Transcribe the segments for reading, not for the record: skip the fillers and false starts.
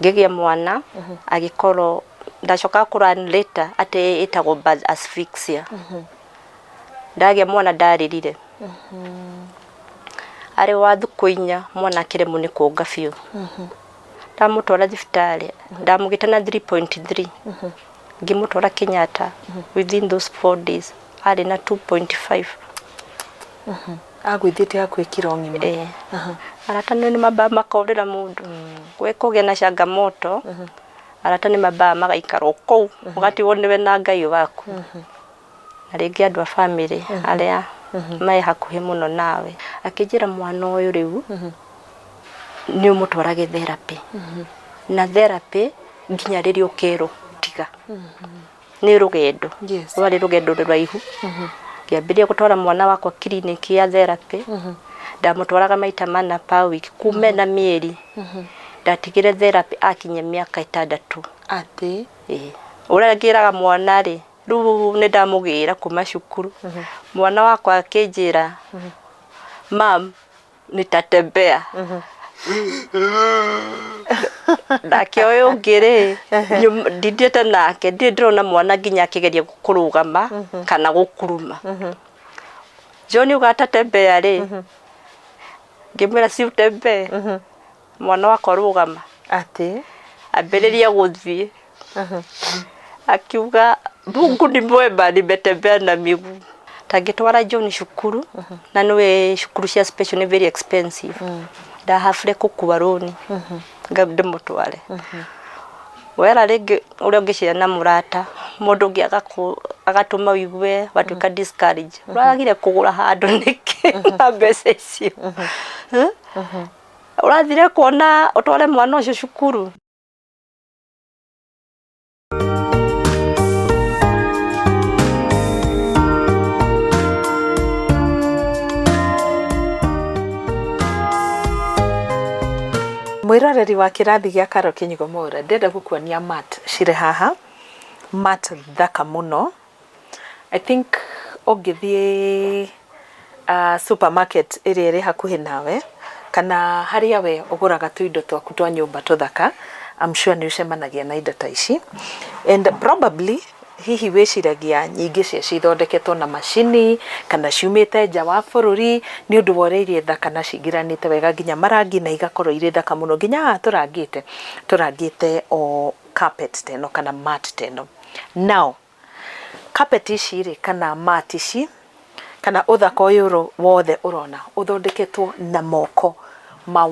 Ngigia mwana agikorwo ndacoka kuran later ate itagwo birth asphyxia. Ndagia mwana ndaririre. Ari wa thuku 4 mwana kiremu ni kuonga biu. Ndamutwara thibitari ndamugita na 3.3. Ngimutwara Kenyatta within those 4 days ari na 2.5. Agwithite akwikira ngima. Arata ni mabaa makorera mundu. Gwe kugia na changamoto. Arata ni mabaa magaikara kou ugati woniwe na Ngai waku. Na ringi andu a family aria mai hakuhi muno nawe akijira mwana uyu riu ni umutwarage therapy. Na therapy nginya riri ukero tiga. Ni rugendo. Wari rugendo ruraihu. Ngiambiria gutwara mwana wakwa clinic ya therapy. Ndamutwaraga maita mana per week kume na mieri. Ndatigire therapy akinya miaka 6. Ati uria ngiraga mwana ri riu ni ndamugira kuma cukuru. Mwana wakwa akinjira mam nitatembea. Ndake uyu ngiri ndindite nake ndirona mwana nginya akigeria kurugama kana gukuruma. John ugatatembea ri ngimera si utembe. Mwana wakwa rugama ati ambiriria guthie. Akiuga Mungu ni mwema nimetembea na miguu. Tangitwara John shukuru na niwe shukuru cia special ni very expensive. Ndahafire kukuwa roni ngabde mutware. Wera ringi uria ngicira na murata mundu ngi agatuma wigwe watuika discourage. Uragire kugura handu niki na mbeca icio. Urathire kuona utware mwana ucio shukuru. Mwiroreri wa kirathi gya Karo Kinyigo Mwaura ndenda gukuonia mat cire haha. Mat thaka muno. I think ogithie supermarket iri iri hakuhi nawe kana haria we uguraga tuindo twaku twa nyumba tuthaka. I'm sure ni ucemanagia na indo ta ici. And probably hihi wiciragia nyingi cia cithondeketwo na machini kana ciumite nja wa bururi ni undu woreirie thaka na cingiranite wega nginya marangi na igakorwo iri thaka muno nginya turangite o carpet teno kana mat teno. Now carpet ici ri kana mat ici kana uthaka uyu wothe urona uthondeketwo na moko ma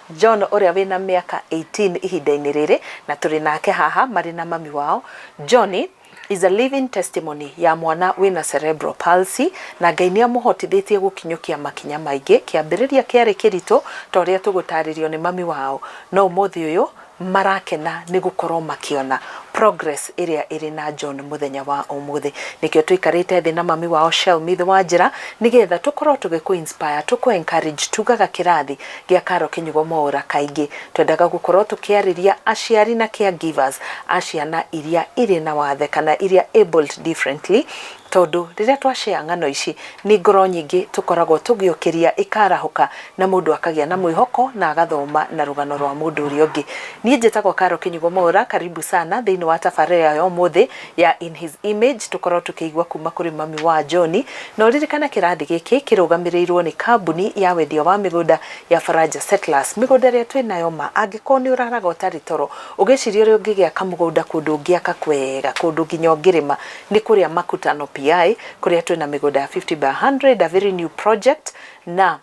John uria wina miaka 18 ihinda-ini riri na turi nake haha mari na mami wao. Johnny is a living testimony ya mwana wina cerebral palsy na Ngai ni amuhotithitie gukinyukia makinya maingi kiambiriria kiari kirito toria tugutaririo ni mami wao no umuthi uyu marakena ni gukorwo makiona progress iria iri na John muthenya wa umuthi. Nikio tuikarite thi na mami wao Shelmith Wanjira nigetha tukorwo tugiku inspire tuku encourage tugaga kirathi gya Karo Kinyigo Mwaura kaingi twendaga gukorwo tukiariria aciari na caregivers aciana iria iri na wathe kana iria abled differently tondu riria twashare ngano ici ni ngoro nyingi tukoragwo tugiokiria ikarahuka na mundu akagia na mwihoko na agathoma na rugano rwa mundu uri ungi. Ni njitagwo Karo Kinyigo Mwaura, karibu sana thiini wa tabarira ya umuthi ya In His Image tukorwo tukiigwa kuma kuri mami wa John. No ririkana kirathi giki kirugamirirwo ni kambuni ya wendia wa migunda ya Faraja Settlers. Migunda ria twinayo ma angiko ni uraraga utari toro ugiciria uri ungigia kamugunda kundu ngiaka kwega kundu nginya ngirima ni kuria makutano PI kuria twina migunda ya 50 by 100 a very new project na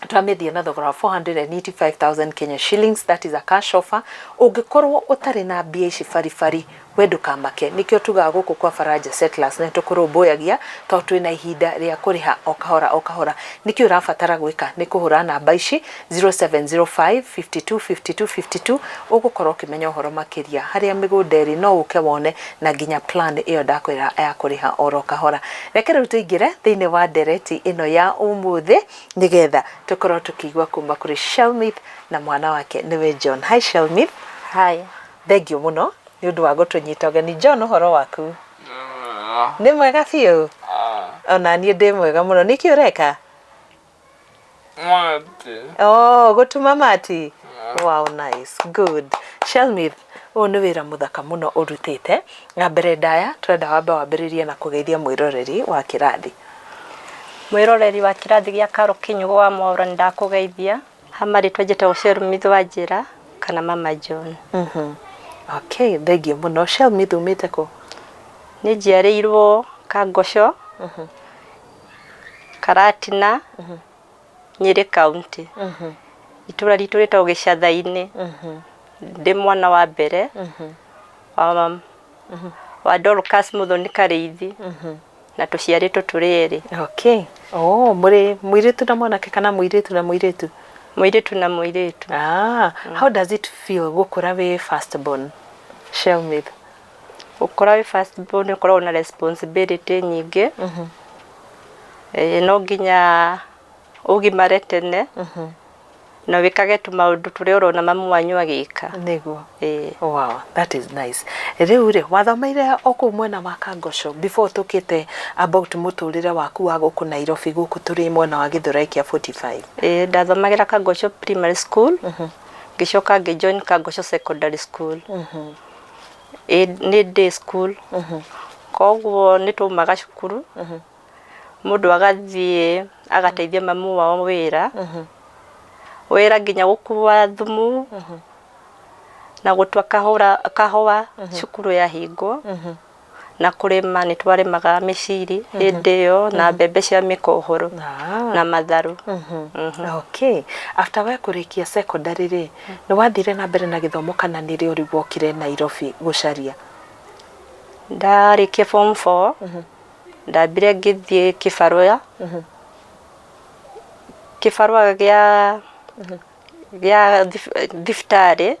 twamethia na thogora 485,000 Kenya shillings. That is a cash offer. Ungikorwo utari na mbia ici farifari wendu kamake nikio tuga guku kwa Faraja Settlers na tukurumbuyagia to twina ihinda ria kuriha okahora nikio rafatara gwika ni kuhura namba ici 0705 52 52 52 ugukorwo kimenya uhoro makiria haria migunda iri no uke wone na nginya plan iyo ndakwira ya kuriha okahora. Reke riu tuingire thiini wa ndereti ino ya umuthi nigetha tukorwo tukigwa kuma kuri Shelmith na mwana wake niwe John. Hi Shelmith. Hi. Thank you muno ni undu wa gutunyita ugeni. John, uhoro waku? Ni mwega biu? Ona ni ndi mwega muno. Niki ureka? Mati. Gutuma mati. Wow, nice. Good. Shelmith, ũyũ nĩ wĩra mũthaka mũno ũrutĩte. Na mbere ndaya, twenda wambe wambĩrĩrie na kũgeithia mwĩroreri wa kĩrathi. Mwĩroreri wa kĩrathi gĩa Karo Kinyugo wa Mwaura ndakũgeithia. Hamarĩtwa njĩtagwo Shelmith Wanjĩra kana Mama John. Okay, thengiũ mũno. Shelmith umĩte kũ? Nĩ njiarĩirwo Kangosho, Karatina, Nyĩrĩ County. Itũra ritũ rĩtagwo Gĩcatha-inĩ. Ndĩ mwana wa mbere wa Dorcas Muthoni Karĩithi na tũciarĩtwo tũrĩ erĩ. Okay. Oh, mũrĩ mũirĩtu na mwanake kana mũirĩtu na mũirĩtu? Mũirĩtu na mũirĩtu. How does it feel gũkũra wĩ first born, Shelmith? Gũkũra wĩ first born ũkoragwo na responsibility nyingĩ. No nginya ũgimare tene na wĩkage tũmaũndũ tũrĩa ũrona mamu wanyu agĩka. Nĩguo. Wow, that is nice. Rĩu rĩ, wathomeire o kũu mwena wa Kangosho before tũkĩte about mũtũrĩre waku wa gũkũ Nairobi gũkũ tũrĩ mwena wa Gĩthũrai kĩa 45? Ndathomagĩra Kangosho Primary School. Ngĩcoka ngĩjoin Kangosho Secondary School. Nĩ day school. Koguo nĩ tũmaga cukuru. Mũndũ agathiĩ agateithia mamu wao wĩra. Wĩra nginya gũkua thumu na gũtua kahũa cukuru ya hingwo na kũrĩma nĩ twarĩmaga mĩciri hĩndĩ ĩyo na mbembe cia mĩkohoro na matharũ. Okay, after we kũrĩkia secondary rĩ, nĩ wathire na mbere na gĩthomo kana nĩ rĩ ũrĩ wokire Nairobi gũcaria? Ndarĩkia form 4 ndambire ngĩthiĩ kĩbarũa gĩa thibitarĩ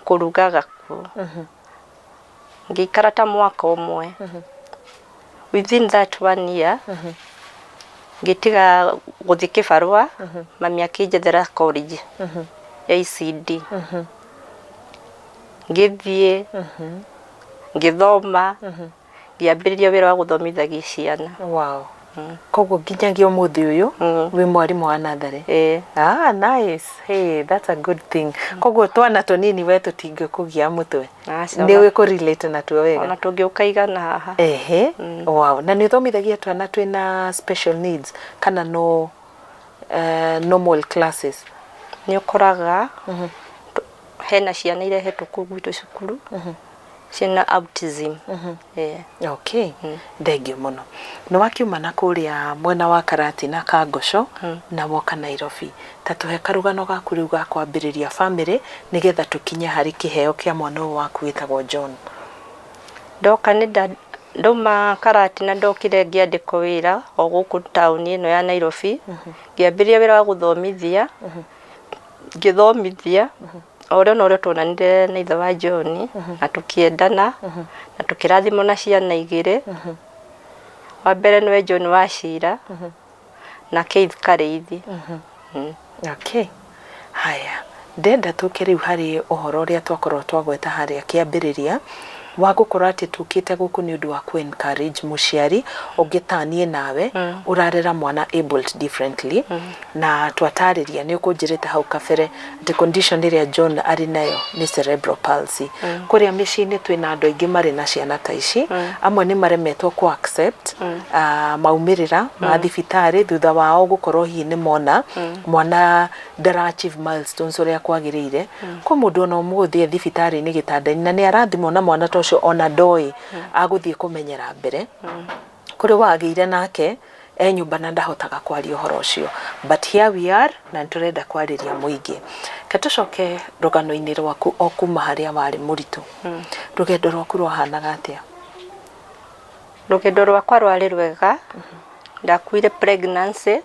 kũrugaga kuo. Ngĩikara ta mwaka ũmwe. Within that 1 year ngĩtiga gũthiĩ kĩbarũa, mami akĩnjethera college ya ECD. Ngĩthiĩ ngĩthoma ngĩambĩrĩria wĩra wa gũthomithagia ciana. Wow. Koguo nginyagia ũmũthĩ ũyũ wĩ mwarimũ wa natharĩ? Nice. Hey, that's a good thing. Koguo twana tũnini we tũtingĩkũgia mũtwe? Nĩ wĩ kũ-relate natuo wega? Ona tũngĩũkaigana haha. Wow. Na nĩ ũthomithagia twana twĩna special needs kana no normal classes? Nĩ ũkoraga hena ciana irehetwo kũu gwitũ cukuru ciana autism. Okay. Thengiũ mũno. Nĩ wakiuma na kũrĩa mwena wa Karatina Kangosho na woka Nairobi. Ta tũhe karũgano gaku rĩu ga kwambĩrĩria family nĩgetha tũkinye harĩ kĩheo kĩa mwana ũyũ waku wĩtagwo John. Ndoka ndauma Karatina ndokire ngĩandĩkwo wĩra o gũkũ taũni ĩno ya Nairobi. Ngĩambĩrĩria wĩra wa gũthomithia. Ngĩthomithia ũrĩa tuonanire na ithe wa John na tũkĩendana na tũkĩrathimwo na ciana igĩrĩ. Wa mbere nĩwe John Wachira na Keith Karĩithi. Okay. Haya, ndenda tũke rĩu harĩ ũhoro ũrĩa twakorwo twagweta harĩa kĩambĩrĩria wa gũkorwo atĩ tũkĩte gũkũ nĩ ũndũ wa encourage mũciari ũngĩtanie nawe ũrarera mwana abled differently na twatarĩria nĩ ũkũnjĩrĩte hau kabere the condition ĩrĩa John arĩ nayo nĩ cerebral palsy. Kũrĩa mĩciĩ-inĩ twĩna andũ aingĩ marĩ na ciana ta ici, amwe nĩ maremetwo ku accept maumĩrĩra ma thibitarĩ thutha wao gũkorwo hihi nĩ mona mwana ndara achieve milestones ũrĩa kwagĩrĩire. Kwa mũndũ ona ũmũthĩ thibitarĩ-inĩ gĩtanda-inĩ na nĩ arathimwo na mwana ũcio ona ndoĩ agũthiĩ kũmenyera mbere. Kũrĩ wagĩire nake nyũmba na ndahotaga kwaria ũhoro ũcio, but here we are na tũrenda kwarĩria mũingĩ. Tũcoke rũgano-inĩ rwaku o kuma harĩa warĩ mũritũ. Rũgendo rwaku rwahanaga atĩa? Rũgendo rwakwa rwarĩ rwega. Ndakuire pregnancy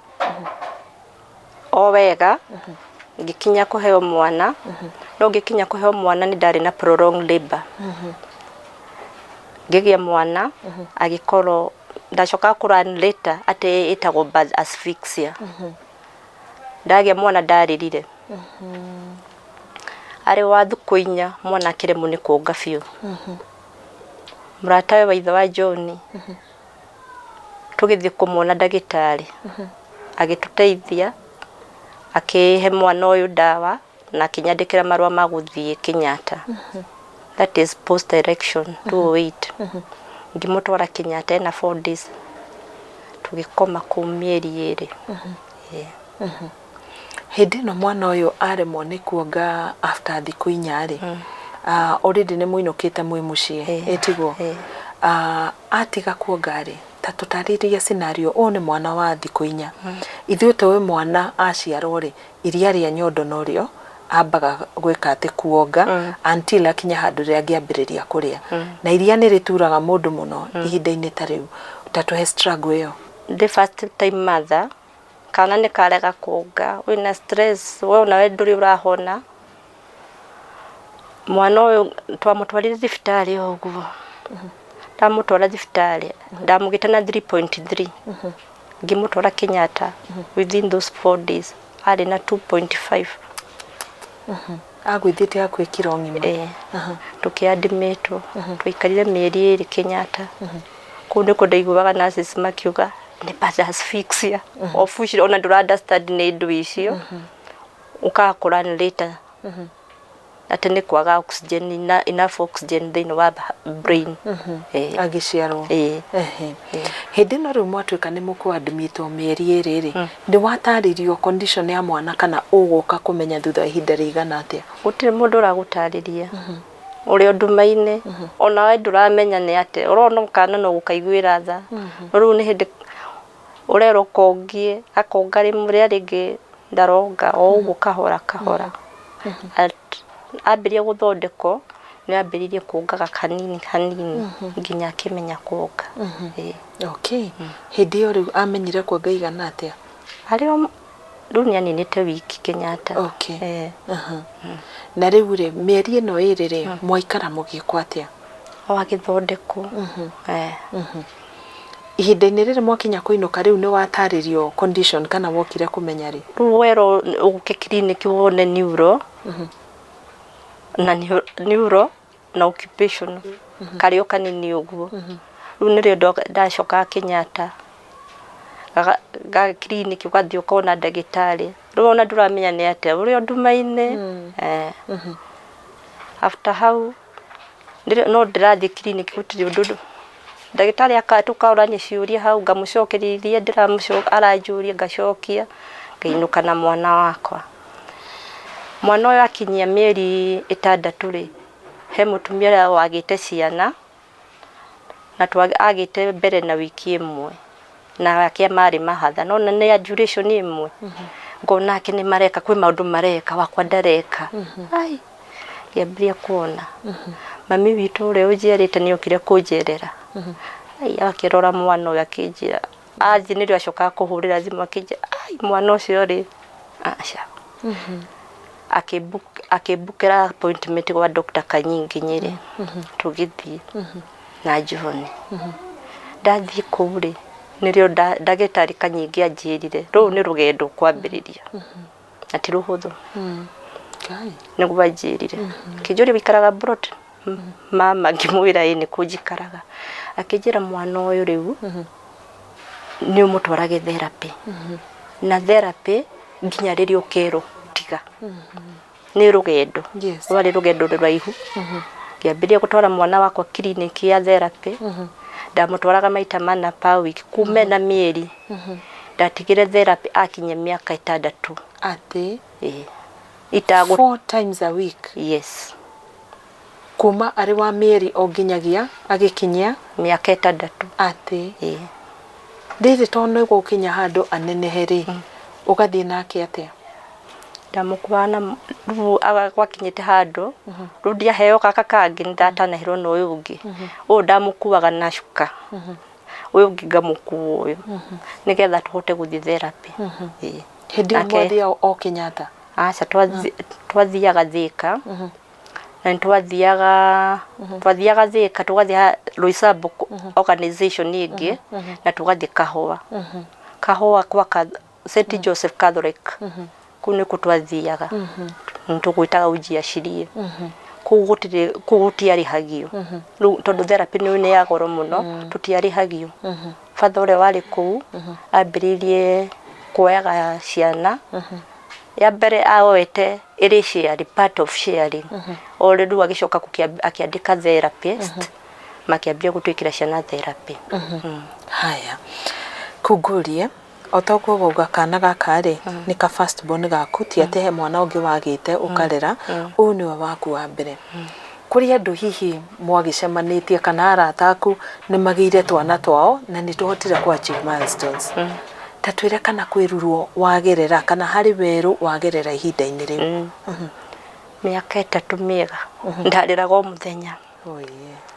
o wega ngĩkinya kũheo mwana. No ngĩkinya kũheo mwana nĩ ndarĩ na prolonged labor. Ngĩgĩa mwana agĩkorwo ndacoka kũrani later atĩ ĩtagwo birth asphyxia. Ndagĩa mwana ndarĩrire. Arĩ wa thukũ 4 mwana akĩremwo nĩ kuonga biũ. Mũratawe wa ithe wa John tũgĩthiĩ kũmuona ndagĩtarĩ agĩtũteithia akĩhe mwana ũyũ ndawa na kinyandikira marua maguthie Kenyatta. That is post election 2008. Ngimutwara Kenyatta ena 4 days. Tugikoma ku mieri 2. Hindi no mwana uyu aremwo ni kuonga after thiku 4 already ni muinukite mwi mucie etigwo atiga kuonga ri ta tutariria scenario one mwana wa thiku 4 ithuĩ towe mwana aciarwo ri iria ria nyondo norio ambaga gwika ati kuonga until akinya handu ria ngiambiriria kuria na iria ni rituraga mundu muno ihinda-ini ta riu tatuhe struggle yo. The first time mother kana ni karega kuonga wina stress we nawe nduri urahona mwana uyu twamutwarire thibitari oguo ndamutwara thibitari ndamugite na 3.3 ngimutwara Kenyatta within those 4 days ari na 2.5 agwithite akwikira ngima tukiadmitwo twikarire mieri 2 Kenyatta kunde kudaiguaga nurses makiuga ni bad asphyxia ofushire ona ndura understand ni ndu icio ukakora ni later ati ni kwaga oxygen enough oxygen thini wa brain agiciarwo hindi no ru mwatuika ni muku admitwo mieri 2 ndi wataririo condition ya mwana kana ugoka kumenya thutha ihinda rigana atia gutire mundu uragutariria uri ndumaine ona we nduramenya ni ate urona kana no gukaiguira tha ru ni hindi urero kongie akonga rimwe ringi ndaronga o ugu kahora ambirie guthondeko ni ambiririe kuongaga kanini nginya akimenya kuonga. Okay. Hindi yo riu amenyire kuonga igana atia ario dunia ninite wiki Kenyatta. Okay. Na riu ri mieri ino 2 ri mwaikara mugikwa atia agithondeko ihinda-ini riri mwakinya kuinuka riu ni wataririo condition kana wokire kumenya ri wero uke clinic wone neuro na neuro na occupation kario kanini uguo riu ni rio ndacoka Kenyatta ga clinic ugathio kona ndagitari riu ona nduramenya ni ate urio ndumaine after how no ndirathi clinic gutiri undu ndagitari akatukauranye ciuria hau ngamucokeria ndiramucoka aranjuria ngacokia ngainuka na mwana wakwa. Mwana uyu akinyia mieri 6 ri he mutumia wagite ciana na twagite mbere na wiki 1 na akia mari mahatha no na duration 1 ngona ake ni mareka kwi maundu mareka wakwa ndareka ai yambia kuona mami witu uri ujirite ni ukire kunjerera ai akirora mwana uyu akinjira athi ni rio acoka kuhurira thimu akinjira ai mwana ucio ri aca akibukira appointment kwa Dr. Kanyingi Nyeri tugithii na John ndathi kuri ni rio ndagitari Kanyingi anjirire ru ni rugendo kwambiriria ati ruhuthu ni gwanjirire kijuri bikaraga brot mama ngimwira ini kujikaraga akijira mwana uyu riu ni umutwarage therapy na therapy nginya ririo kero tiga ni rugendo wari rugendo ruraihu ngiambiria gutwara mwana wakwa clinic ya therapy ndamutwaraga maita mana pa wiki kume na mieri ndatigire therapy akinya miaka 6 ati itago 4 times a week. Yes. Kuma ari wa mieri oginyagia agikinyia miaka 6 ati ndiri tono gukinya handu aneneheri ugathie nake atia ndamukwana ru agwakinyite handu ru ndia heo kaka kangi ndatanahirwo no uyu ungi u ndamukuaga na shuka uyu ungi ngamuku uyu nigetha tuhote guthie therapy hindi mwathia o Kenyatta aca twathiaga Thika na twathiaga Thika tugathia Loisambu organization ingi na tugathie Kahua kwa St Joseph Catholic kune kutwathiaga ntugwitaga ujiacirie kugutiari hagio tondu therapy ni ya goro muno tutiari hagio father ore wari ku ambiririe kuoyaga ciana ya mbere aoete iri sharing, part of sharing. Ore ndu agicoka akiandika therapist makiambia gutwikira ciana therapy. Haya kugurie otogwo gauga kana gaka ri ni ka first born gaku ti ate he mwana ungi wagite ukarera u niwe waku wa mbere. Kuri andu hihi mwagicemanitie kana arata aku ni magire twana twao na ni tuhotire kwa achieve milestones, tatwire kana kwirurwo wagerera kana hari weru wagerera ihinda-ini riu? Miaka 3 miega ndariraga o muthenya.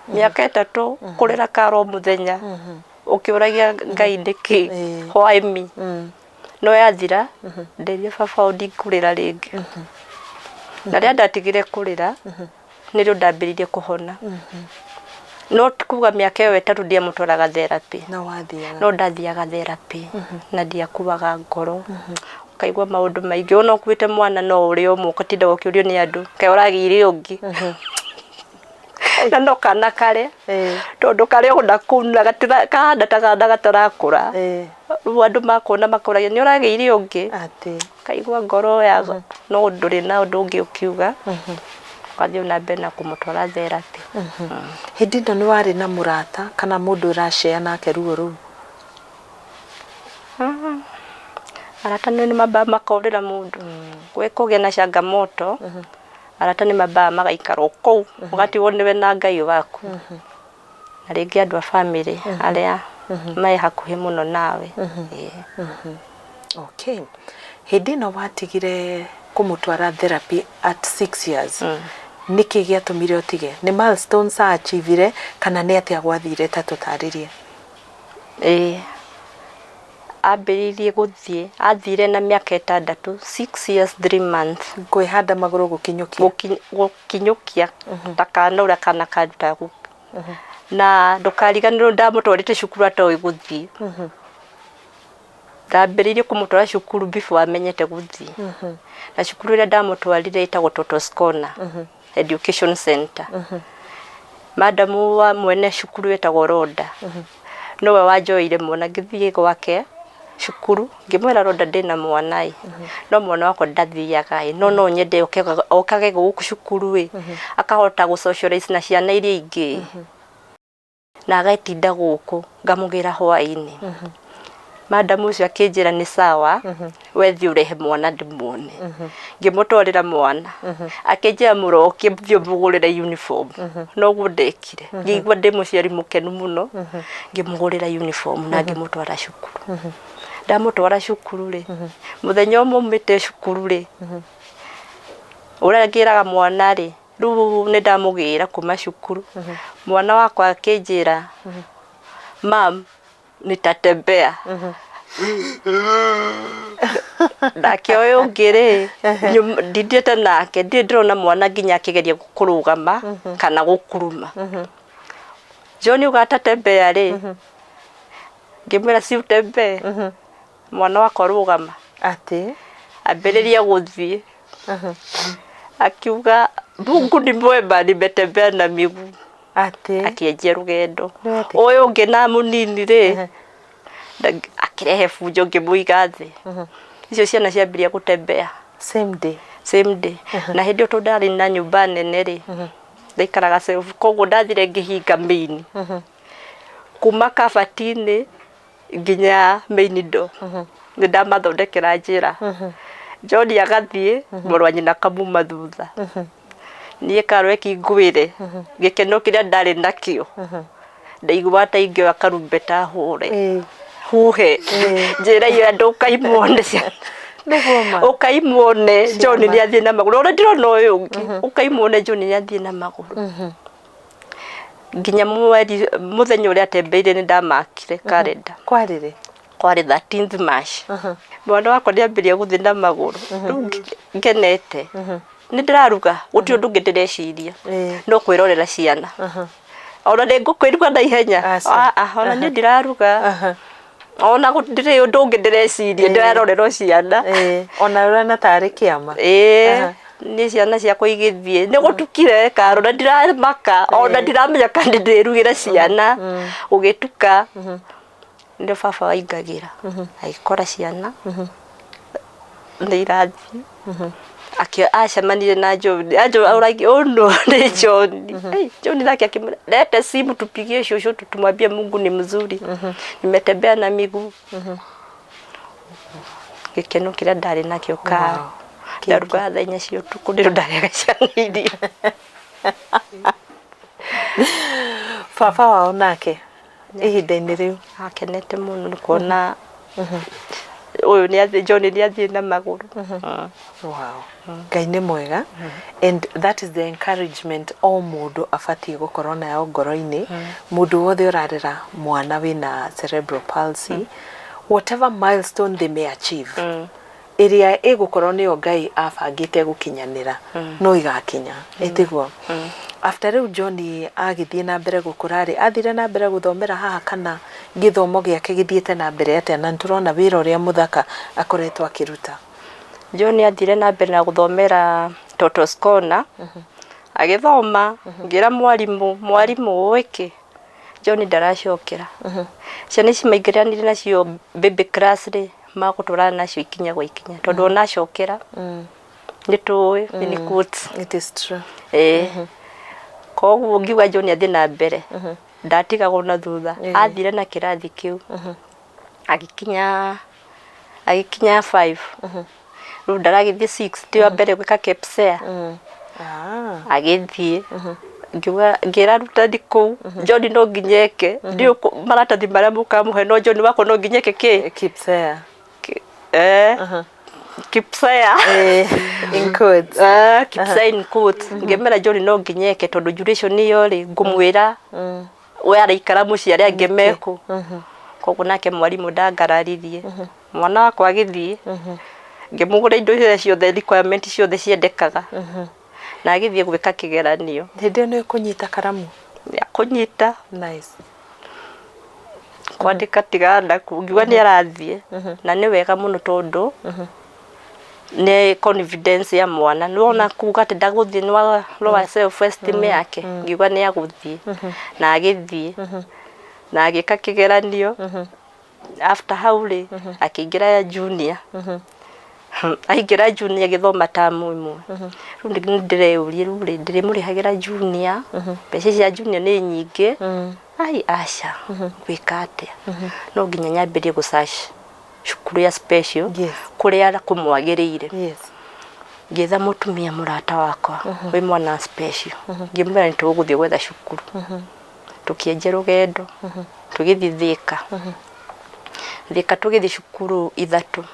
Miaka 3 kurira karo muthenya ukiuragia Ngai ndiki why me no yathira nderie baba undi kurira ringi na ria ndatigire kurira nirio ndambiririe kuhona. No kuga miaka iyo 3 ndia mutwaraga therapy no ndathiaga therapy na ndia kubaga ngoro kaigwa maundu maingi ona kuite mwana no uri o muko tinda ukiurio ni andu kai uragire ungi na no kana kare tondu kare ona kuna gatira kahanda tagada gatarakura andu makona makuragia ni uragire ungi kaigwa ngoro ya no nduri na undu ungi ukiuga kwathio na bena kumutwara therapy. Hindi ndo ni wari na murata kana mundu urashare nake ruo ru? Arata ni mabaa makorera mundu gwe kugia na changamoto arata ni mabaa magaikara kou wakati woniwe na Ngai waku na ringi andu a family aria mai hakuhi muno nawe. Okay, hindi no watigire kumutwara therapy at 6 years niki giatumire utige? Ni milestones achievire kana ni atia gwathire ta tutaririe? Ambiririe guthie athire na miaka 6, 6 years 3 months kwihanda maguru gukinyukia takana ura kana karuta gu na ndukariganirwo ndamutwarite cukuru atoy guthie. Ndambiririe kumutwara cukuru before amenyete guthie na cukuru ira ndamutwarire itagwo Totos Corner Education Center. Madamu wa mwene cukuru itagwo Roda nowe wajoire mwana ngithie gwake cukuru ngimwera Roda ndina mwanai no mwana wako ndathiaga no nyende okage guku cukuru akahota gu socialize na ciana iria ingi na agaitinda guku ngamugira hwaini. Madamu ucio akinjira ni sawa wethi urehe mwana ndimuone ngimutwarira mwana akinjira muroki thio mugurira uniform no gundekire ngigwa ndi muciari mukenu muno ngimugurira uniform na ngimutwara cukuru. Ndamutwara cukuru ri muthenya umumite cukuru ri uragiraga mwana ri ru ni ndamugira kuma cukuru mwana wakwa akinjira mam nitatembea ndake oyo ngire ndindete nake ndirona mwana nginya akigeria kurugama kana gukuruma John ugatatembea ri ngimwira si utembe mwana wakwa rugama ati ambiriria guthie akiuga Mungu ni mwema nimetembea na miguu ati akienjia rugendo oyo ngi na munini ri akirehe fujo ngimuiga thi icio ciana ciambiria gutembea same day na hindi to ndari na nyumba nene ri ndaikaraga self koguo ndathire ngihinga main kuma kabatini nginya main do ni ndamathondekera njira John agathie murwa nyina kamuma thutha nie karwe kingwire gikeno kiria ndari nakio ndaigua ta ingio akarumbeta hure huhe njira iyo andu kaimone cia ukaimone John ni athie na maguru ora ndirona uyu ungi ukaimone John ni athie na maguru nginya muthenya uria atembeire ni ndamakire kalenda kwari 13th March mwana wakwa ndiambirie guthie na maguru ngenete ni ndiraruga guti undu ngidireciria no kwirorera ciana ona ndingukwiruga na ihenya ona ni ndiraruga ona gutire undu ngidireciria ndirarorera ciana ona urana tari kiama ni ciana cia kuigithie ni gutukire karo na ndiramaka ona ndiramenya kandi ndirugira ciana ugituka ndio baba waingagira agikora ciana nĩ irathi acemanirie na John auragi no ni John John nake akimwambia lete simu tupigie shosho tumwambie Mungu ni mzuri nimetembea na miguu gikeno kira ndari nakio ka ndaruga thenya cio tuku ndiru ndari gacaniri baba wao nake ihinda-inĩ riu akenete muno kuona uyu ni athi John ni athi na maguru wow Ngai nĩ mwega and that is the encouragement o mundu abatie gukorwo nayo ngoro-inĩ mundu wothe urarera mwana wina cerebral palsy whatever milestone they may achieve iria igukorwo niyo Ngai abangite gukinyanira no igakinya etiguo after riu John agithie na mbere gukurari athire na mbere guthomera haha kana githomo giake githiete na mbere atia na turona wira uria muthaka akoretwo akiruta John athire na mbere na guthomera Totos Corner agithoma ngira mwarimu wiki John ndaracokera ciana ici maingĩranire nacio baby class ri magutũrana nacio ikinya gwa ikinya tondu ona acokera nĩ tuĩ ni quotes it is true koguo ngiuga John athi na mbere ndatigagwo na thutha athire na kirathi kiu agikinya 5 riu ndaragithie 6 tio mbere gwika KPSEA agithie ngira ruta diku John no nginyeke ndio maratathi maria mukamuhe no John wako no nginyeke KPSEA KPSEA in quotes KPSEA in quotes ngemera John no nginyeke tondu duration niyo ri ngumwira we araikara muci aria ngemeku koguo nake mwarimu ndangararirie mwana wakwa agithie ngimugura indo icio ciothe requirement ciothe ciendekaga na agithie gwika kigeranio hindi no kunyita karamu ya kunyita nice kwandika tiganda kugiwa ni arathie na ni wega muno tondu ne confidence ya mwana nona kuga ati ndaguthie no lower self esteem yake ngiwa ni aguthie na agithie na agika kigeranio after hauli akigira junior aingira junior githoma tamu imwe riu ndireurie riu ndirimurihagira junior mbeca cia junior ni nyingi ai aca gwika atia no nginya nyambirie gusearch cukuru ya special kuria kumwagiriire ngitha mutumia murata wakwa wi mwana special ngimwira ni tuguthie gwetha cukuru tukienje rugendo tugithie Thika tugithie cukuru ithatu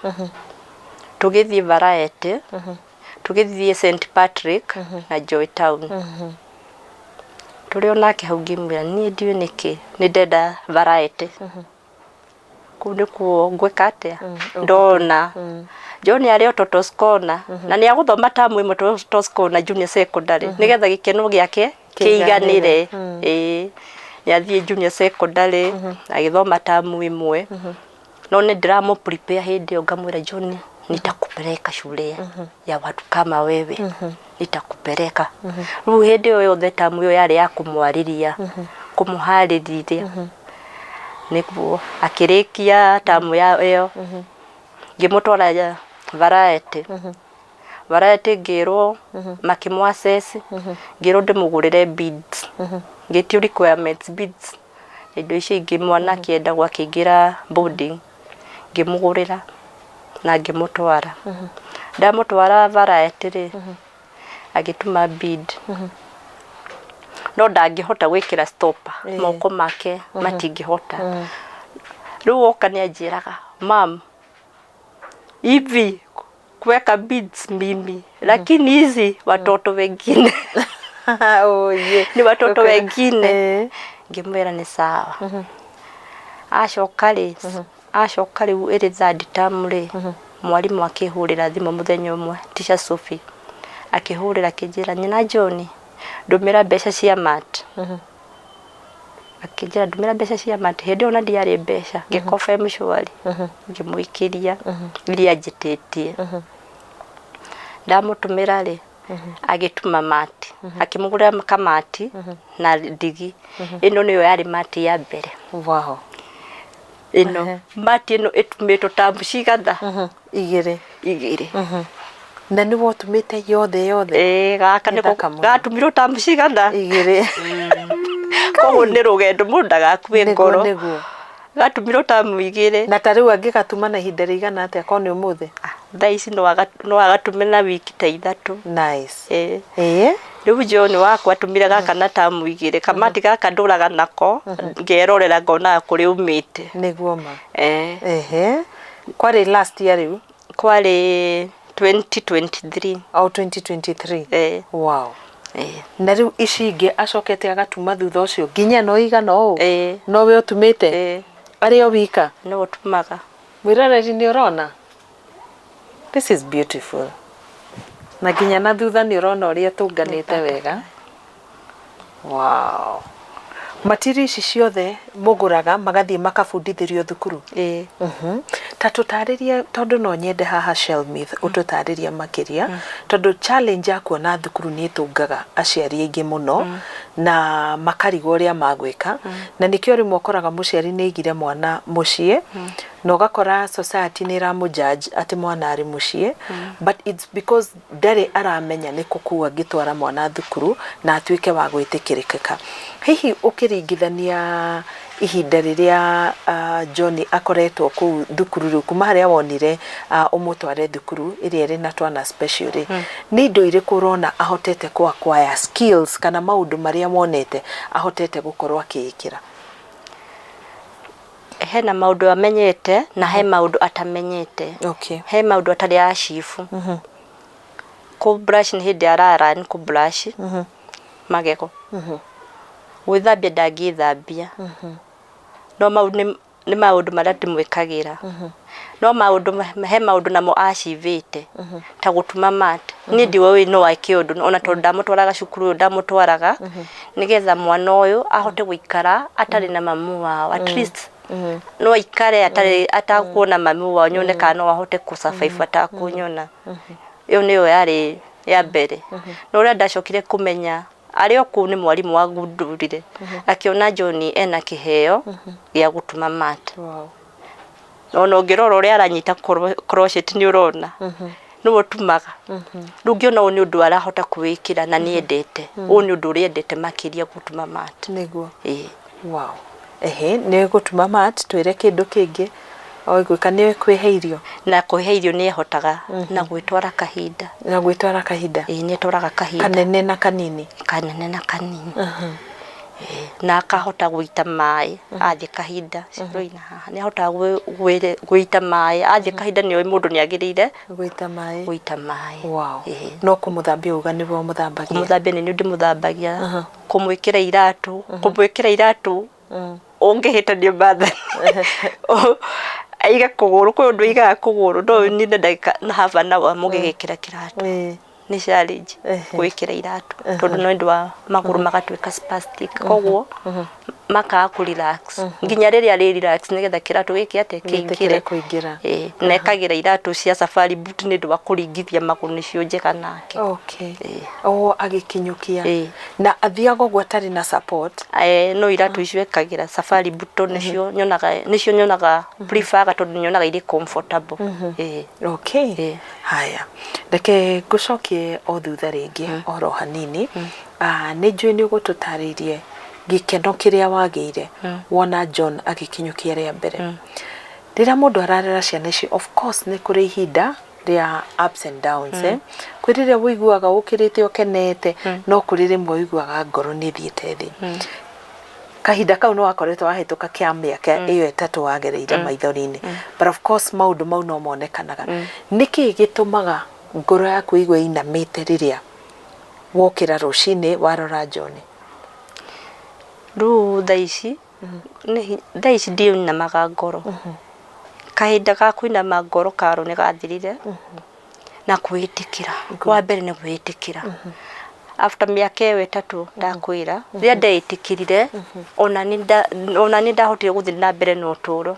tugithie Variety tugithie St Patrick na Joy Town turi onake hau ngimwira ni ndiwe niki ni ndenda Variety kunde ku gweka atia ndona John ari Totos Corner na ni aguthoma tamu imwe Totos Corner junior secondary nigetha gikeno giake kiiganire ni athie junior secondary agithoma tamu imwe no ni drama prepare hindi ngamwira John nitakupeleka shule ya watu kama wewe nitakupeleka riu hindi yo yothe tamu yo yari ya kumwariria kumuhaririria nikuo akirikia tamu ya yo ngimutwara Variety Variety ngiro makimwa assess ngiro ndimugurire beads ngitio requirements beads indo ici ingi mwana kienda gwakingira boarding ngimugurira na ngimutwara ndamutwara Variety ri agituma bead no ndangihota gwikira stopper moko make matingihota riu oka ni anjiraga mam hivi kuweka beads mimi lakini hizi watoto wengine ni watoto wengine ngimwira ni sawa acoka riu iri third term ri mwarimu akihurira thimu muthenya umwe teacher Sophie akihurira kijira nyina John ndumira mbeca cia mat akijira ndumira mbeca cia mat hindi ona ndiari mbeca ngikofa mshwari ngimuikiria iria njititie ndamutumira ri agituma mati akimugurira kamati na ndigi ino niyo yari mati ya mbere wow ino mati ino itumitwo tamu ciganda igire igiri na nĩ wotumĩte yothe gaka nĩ gatumirwo tamu cigana igĩrĩ koguo nĩ rũgendo mũndũ ndagakue ngoro gatumirwo tamu igĩrĩ na ta rĩu angĩgatuma na ihinda rĩigana atĩa ko nĩ ũmũthĩ thaa ici no agatume na wiki ta ithatũ nice rĩu John wakwa atumire gaka na tamu igĩrĩ kamati gaka ndũraga nako ngerorera ngona kũrĩ umĩte nĩguo ma kwarĩ last year rĩu kwarĩ 2023 au 2023 wow na rĩu ici ingĩ acokete agatuma thutha ũcio nginya no igana ũũ no we ũtumĩte arĩ o wika no ũtumaga mwĩroreri nĩ ũrona this is beautiful na nginya na thutha nĩ ũrona ũrĩa tũnganĩte wega wow material ici ciothe mũgũraga magathiĩ makabundithĩrio thukuru ta tũtarĩrie tondũ no nyende haha Shelmith ũtũtarĩrie makĩria tondũ challenge ya kuona thukuru nĩ ĩtũngaga aciari aingĩ mũno na makarigwo ũrĩa magwĩka na nĩkĩo rĩmwe ũkoraga mũciari nĩ aigire mwana mũciĩ na ũgakora society nĩ ĩramũjudge atĩ mwana arĩ mũciĩ but it's because ndarĩ aramenya nĩ kũkua angĩtwara mwana thukuru na atuĩke wa gwĩtĩkĩrĩka hihi ũkĩringithania ihinda rĩrĩa John akoretwo kũu thukuru rĩu kuma harĩa wonire ũmũtware thukuru ĩrĩa ĩrĩ na twana special nĩ indo irĩkũ ũrona ahotete acquire skills kana maũndũ marĩa wonete ahotete gũkorwo akĩĩkĩra hena maũndũ amenyete na he maũndũ atamenyete he maũndũ atarĩ acibu ku brush nĩ hĩndĩ arara ni ku brush magego gwĩthambia ndangĩthambia no maũndũ nĩ maũndũ marĩa ndĩmwĩkagĩra no maũndũ he maũndũ namo acivĩte ta gũtuma mat niĩ ndiũĩ no ake ũndũ ona tondũ ndamũtwaraga cukuru ndamũtwaraga nĩgetha mwana ũyũ ahote gũikara atarĩ na mamu wao at least no ikare atakuona mamu wao nyone kana no ahote kũsurvive atakunyona iyo nĩyo yarĩ ya mbere no ũrĩa ndacokire kũmenya arĩ oku nĩ mwarimu wa gundurire akiona John ena kĩheo gĩa gũtuma mat no ngĩrora ũrĩa aranyita crochet nĩ ũrona no ũtumaga rĩu ngĩona ũyũ nĩ ũndũ arahota kwĩkĩra na nĩ endete ũyũ nĩ ũndũ ũrĩa endete makĩria gũtuma mat nĩguo wow nĩ gũtuma mat twĩre kĩndũ kĩngĩ gwĩka nĩ kwĩhe irio na kwĩhe irio nĩ ehotaga na gwĩtwara kahinda nĩ etwaraga kahinda kanene na kanini na akahota gũita maĩ athiĩ kahinda ciroina haha nĩ ahotaga gũita maĩ athiĩ kahinda nĩ mũndũ nĩ agĩrĩire gũita maĩ wow no kũmũthambia uga nĩguo mũthambagia kũmũthambia nĩ ndĩmũthambagia kũmwĩkĩra iratũ ũngĩhĩtanio mbathani aiga kũgũrũ kwĩ ũndũ aigaga kũgũrũ no nĩ ndagĩka na hava na mũgĩgĩkĩra kĩratũ ni challenge gwĩkĩra iratũ tondũ no ndũ wa magũrũ magatuĩka spastic koguo makaga ku relax nginya rĩrĩa rĩ relax nĩgetha kĩratũ gĩkĩ ate kĩingĩre na ekagira iratũ cia safari boot nĩ ndũ wa kũringithia magũrũ nĩcio njega nake agĩkinyũkia na athiaga ũguo atarĩ na support no iratũ icio ekagira safari boot nĩcio nyonaga prefer tondũ nyonaga irĩ comfortable haya reke ngũcokie o thutha rĩngĩ oro hanini nĩ njũĩ nĩ ũgũtũtarĩirie gĩkeno kĩrĩa wagĩire wona John agĩkinyũkia rĩa mbere rĩrĩa mũndũ ararera ciana ici of course nĩ kũrĩ ihinda rĩa ups and downs kwĩ rĩrĩa wĩiguaga ũkĩrĩte ũkenete no kũrĩ rĩmwe wĩiguaga ngoro nĩ thiĩte thĩ kahinda kau no wakoretwo wahĩtũka kĩa mĩaka ĩyo ĩtatũ wagereire maithori-inĩ but of course maũndũ mau no monekanaga nĩkĩ gĩtũmaga ngoro yaku igwe inamĩte rĩrĩa wokĩra rũcinĩ warora John rĩu thaa ici ndinamaga ngoro kahinda ga kũinama ngoro karo nĩ gathirire na kwĩtĩkĩra wa mbere nĩ kwĩtĩkĩra after mĩaka ĩyo ĩtatũ ndakwĩra rĩrĩa ndeĩtĩkĩrire ona nĩ ndahotire gũthiĩ na mbere na ũtũũro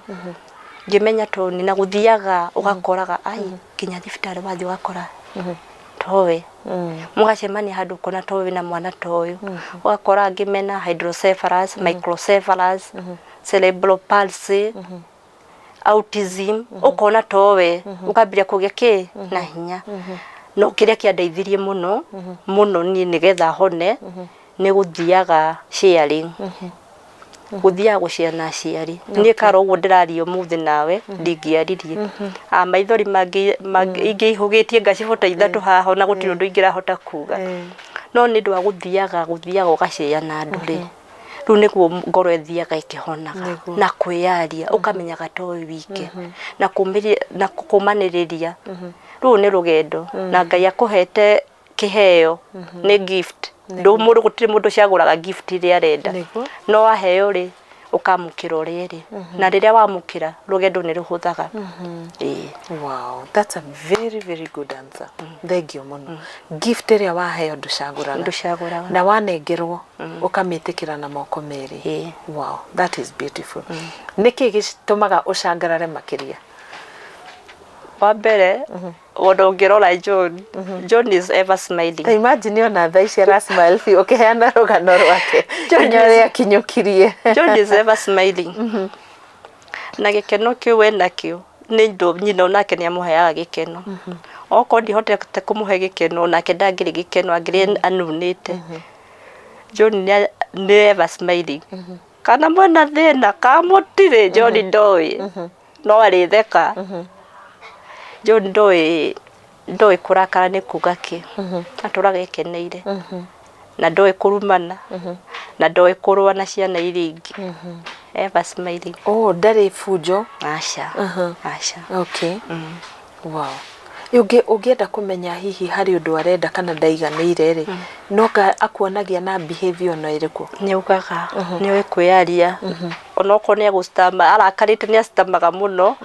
ngĩmenya toni na gũthiaga ũgakoraga kinya thibitarĩ wathiĩ ũgakora towe mũgacemania handũ kona towe na mwana towe ũgakora ngĩmena hydrocephalus microcephalus cerebral palsy autism ukona towe ukambia kugia ki na hinya no kiria kiandeithirie muno muno ni nigetha hone ni guthiaga sharing guthia gucia na ciari ni karo uguo ndirario muthi nawe ndingiaririe maithori mangi ihugitie ngacibota ithatu haha na gutiri undu ingirahota kuga no ni ndu aguthiaga ugacia na nduri riu niguo ngoro ethiaga ikihonaga na kwiyaria ukamenyaga towe wike na kumaniriria riu ni rugendo na Ngai akuhete kiheo ni gift ndo mundu gutiri mundu ciaguraga gift iri arenda no aheo ri ukamukira uri ri na riria wamukira rugendo ni ruhuthaga wow, that's a very very good answer. Thank you muno. Gift iri waheo nducaguraga na wanengerwo ukamitikira na moko meri. Wow, that is beautiful. Niki gitumaga ucangarare makiria? Wa mbere wona ngirora John is ever smiling. Imagine ona thaa ici ara smile fi ukiheana rugano rwake kinyore akinyukirie. John is ever smiling. Na gikeno kiu enakio ni ndo nyina onake ni amuheaga gikeno. Oko ndihotete kumuhe gikeno onake ndangiri gikeno angiri anunite. John ni ever smiling. Kana mwana thina kamutire John ndoi no ari theka. John ndoi kurakara ni kugaki aturaga ikeneire na ndoi kurumana na ndoi kurwa na ciana iringi ever smiling. Oh, ndari fujo? Asha. Okay. Wow. Ugienda kumenya hihi hari undu arenda kana ndaiganire ri noga akuonagia na behavior no iriku ni ugaga ni we kwiyaria onoko ni agustama arakarite ni astamaga muno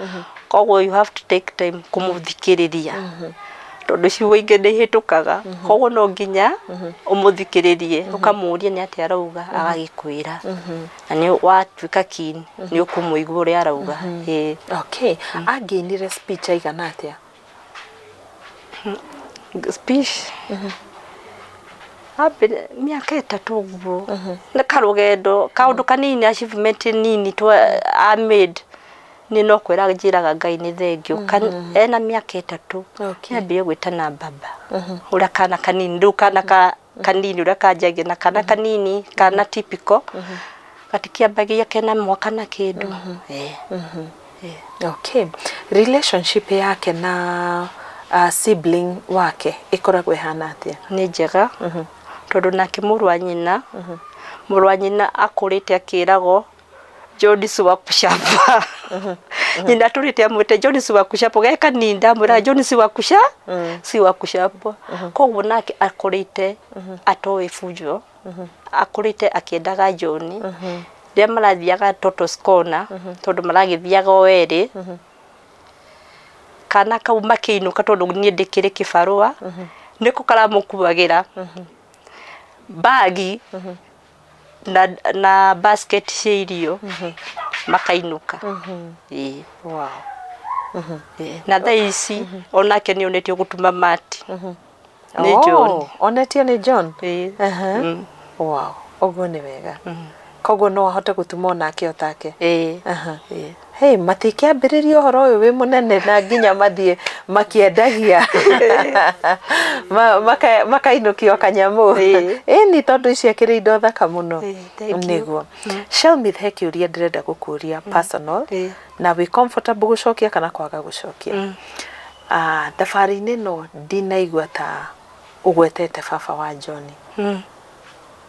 koguo you have to take time kumuthikiriria tondu ciugo ingi ni hitukaga koguo no nginya umuthikiririe ukamuria ni ati arauga agagikwira na ni watuika keen ni ukumuigua uri arauga. Okay. Aginire speech aigana atia? Speech abe miaka 3 uguo na karugendo kaundu kanini achievement nini twa made ni no kwira njiraga Ngai ni thengio ena miaka 3 kiambie gwitana baba ura kana kanini ndu kana kanini ura kanjagia na kana kanini kana typical katikiambagia kena mwaka na kindu. Okay. Relationship yake na sibling wake ikoragwo ihana atia? Ni njega tondu nake muru wa nyina akurite akirago John siwa kushapa nyina turite amwite John siwa kushapa geka ninda mwira John siwa kushapa koguo nake akurite atoe fujo akurite akiendaga John ria marathiaga Totos Corner tondu maragithiaga weri kana kau makiinuka tondu nie ndikire kibarua niko karamukuagira bagi na basket cirio makainuka. Wow. Na thaisi onake ni onetio gutuma mati ni John. Onetio ni John? Wow, ogo ni wega. Koguo no ahote gutuma onake otake. Hey, matikiambiririo horo uyu wi munene na nginya mathie makiendagia makainukio kanyamu ni tondu icio akiri indo thaka muno niguo. Shelmith he kiuria ndirenda gukuria personal na we comfortable gucokia kana kwaga gucokia. Thabari-ini no ndinaigua ta ugwetete baba wa John.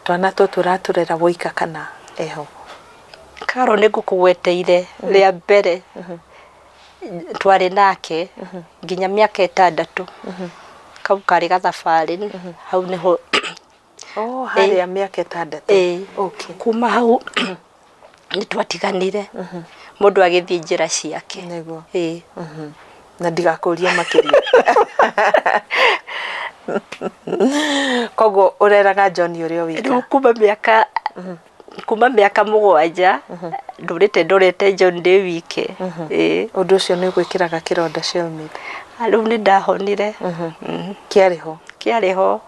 Twana tu turaturera woika kana eho? Karo ni ngukugweteire ria mbere twari nake nginya miaka 6 kau kari gathabari hau niho hari ya miaka 6. Okay. Kuma hau ni twatiganire mundu agithie njira ciake niguo na ndigakuria makiria. Koguo ureraga John urio wika kuma miaka 7 ndurite John ndi wike. Undu ucio ni gwikiraga kironda Shelmith? Riu ni ndahonire. Kiariho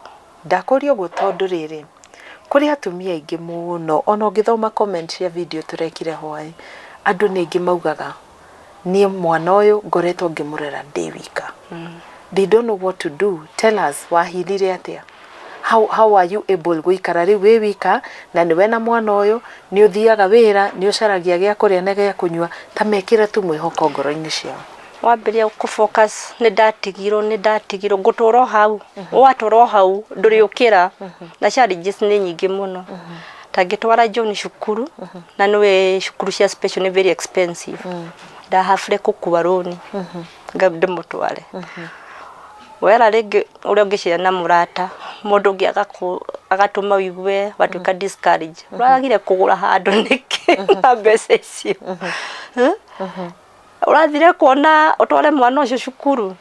ndakuria uguo tondu riri kuri atumia ingi muno ona ngithoma comment cia video turekire hwai andu ni ingi maugaga nie mwana uyu ngoretwo ngimurera ndi wika. They don't know what to do. Tell us, wahilire atia? How are you able guikara ri we wika na niwe na mwana uyu ni uthiaga wira ni ucaragia gya kuria na gya kunywa ta mekira tu mwihoko ngoro-ini ciao? Wambiria ku focus ni ndatigiro ngutoro hau watoro hau nduri ukira na challenges ni nyingi muno tangitwara John cukuru na niwe cukuru cia special ni very expensive ndahafire kukuwa roni ngabde mutware wera rege uri ungicira na murata mundu ngi agatuma wigwe watuka discourage uragire kugura handu niki na mbeca icio urathire kuona utware mwana ucio cukuru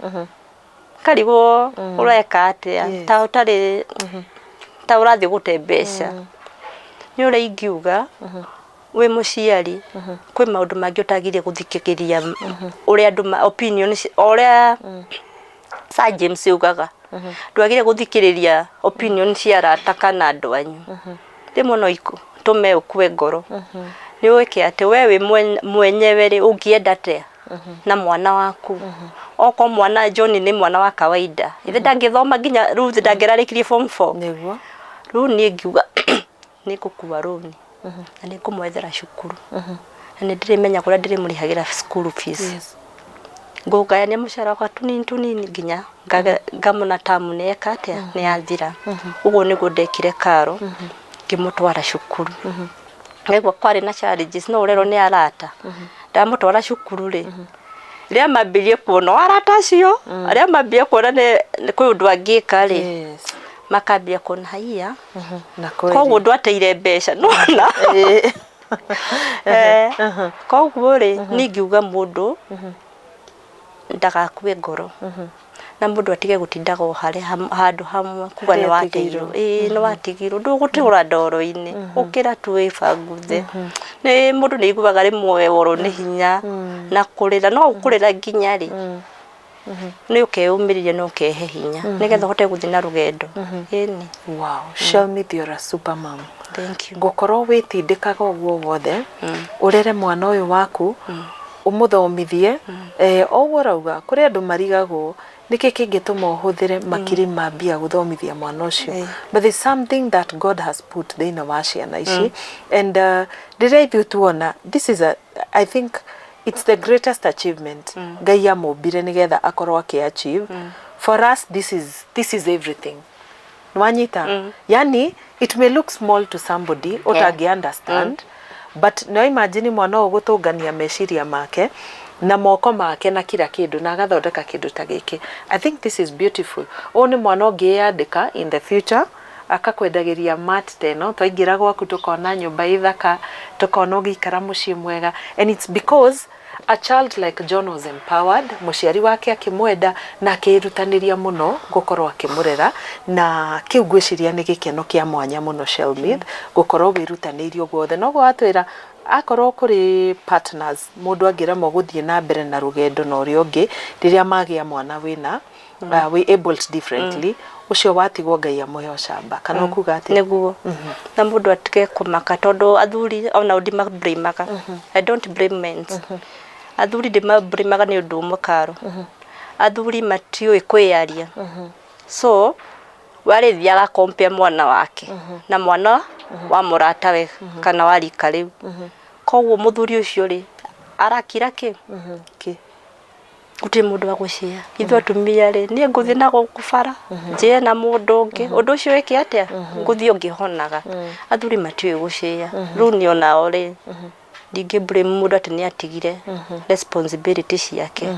karigo ureka atia ta utari ta urathi gute mbeca ni uri ingiuga we muciari kwi maundu mangi utagire guthikikiria uri andu opinions uri Sir James ugaga ndwagire guthikiriria opinion cia arata kana andu anyu rimwe no iku tume ukue ngoro ni wike ati wewe mwenyewe ri ungienda te na mwana waku oko mwana John ni mwana wa kawaida ithe ndangithoma nginya Ruth ndangirarikirie form 4 niguo ru ni ngiuga ni kukuwa roni na ni kumwethera cukuru na ndirimenya kuria ndirimurihagira school fees ngugayania mushara kwa tunini nginya ngamuna tamu neka atia ni athira uguo niguo ndekire karo ngimutwara cukuru ngegwa kwari na challenges no urero ni arata ndamutwara cukuru ri ria mambirie kuona arata cio aria mambirie kuona ni kwi undu angika ri makambia kuona haiya na kweli koguo ndwateire mbeca nona koguo ri ningiuga mundu ndagakue ngoro na mundu atige gutindaga uhare handu hamwe kuga ni wateiro ni watigiro ndugutura ndoro-ini ukira tu ibanguthe ni mundu ni iguaga rimwe woro ni hinya na kurira no ukurira nginya ri ni ukeyumiriria no ukehe hinya nigetha hote guthii na rugendo ini. Wow, Shelmith, you're a super mom. Thank you. Gukorwo witindikaga uguo wothe urere mwana uyu waku umuthomithie oguo rauga kuri andu marigagwo niki kingituma uhuthire makiri mambia guthomithia mwana ucio but there's something that God has put thina wa ciana ici and riria ithu tuona this is I think it's the greatest achievement Ngai amumbire nigetha akorwo achieve for us this is everything nwanyita yani it may look small to somebody utangi understand but no imagine mwana ugutungania meciria make na moko make na kila kindu na agathondeka kindu ta giki. I think this is beautiful. Oni mwana ungiyandika in the future akakwendagiria mat teno twaingira gwaku tukona nyumba ithaka tukona ugikara mucii mwega and it's because a child like John was empowered muciari wake akimwenda na akirutaniria muno gukorwo akimurera na kiu gwiciria ni gikeno kia mwanya muno Shelmith gukorwo wirutanirio guothe no gwatwira akorwo kuri partners mundu angiramo guthie na mbere na rugendo no ri ungi riria magia mwana wina we able differently ucio watigwo Ngai amuhe ucamba kana ukuga ati niguo na mundu atike kumaka tondu athuri ona undima blamaga I don't blame men athuri ndima blamaga ni undu mukaro athuri matioi kwiaria so wale thiaga compare mwana wake na mwana wa murata we kana warika riu koguo muthuri ucio ri arakira ki guti mundu wa gucia ithu atumia ri ni nguthi na gukubara je na mundu ungi undu ucio wiki atia nguthi ungihonaga athuri matioi gucia riu ni ona ori ndingi blame mundu ati ni atigire responsibility ciake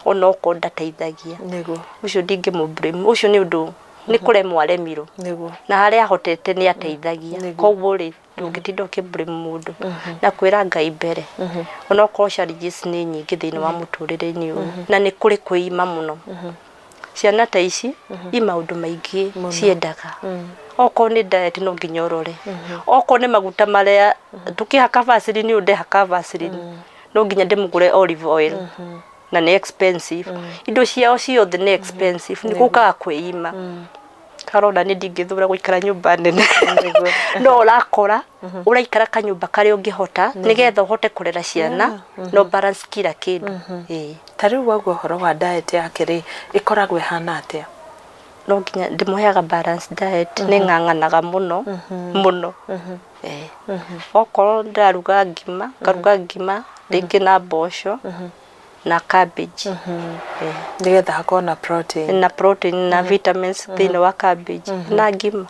ona uko ndateithagia niguo ucio ndingi mu blame ucio ni undu ni kuremwo aremirwo niguo na haria hotete ni ateithagia koguo ri ndungitindo kiblame mundu na kwira Ngai mbere ona uko challenges ni nyingi thini wa muturire-ini uyu na ni kuri kuima muno ciana ta ici i maundu maingi ciendaga oko ni diet no nginya urore oko ni maguta maria tukihaka vaseline ude haka vaseline no nginya ndimugure olive oil na ni expensive indo ciao ciothe ni expensive ni kukaga kwiima tarona ni ndingithura guikara nyumba nene no urakora uraikara kanyumba kari ungihota nigetha uhote kurera ciana no balance kila kindu tariu wagwo horo wa diet yake ri ikoragwe hana atia no nginya ndimuheaga balance diet ni ng'ang'anaga muno muno okoro ndaruga ngima ngaruga ngima ringi na mboco na cabbage nigetha hakona protein na vitamins thini wa cabbage na ngima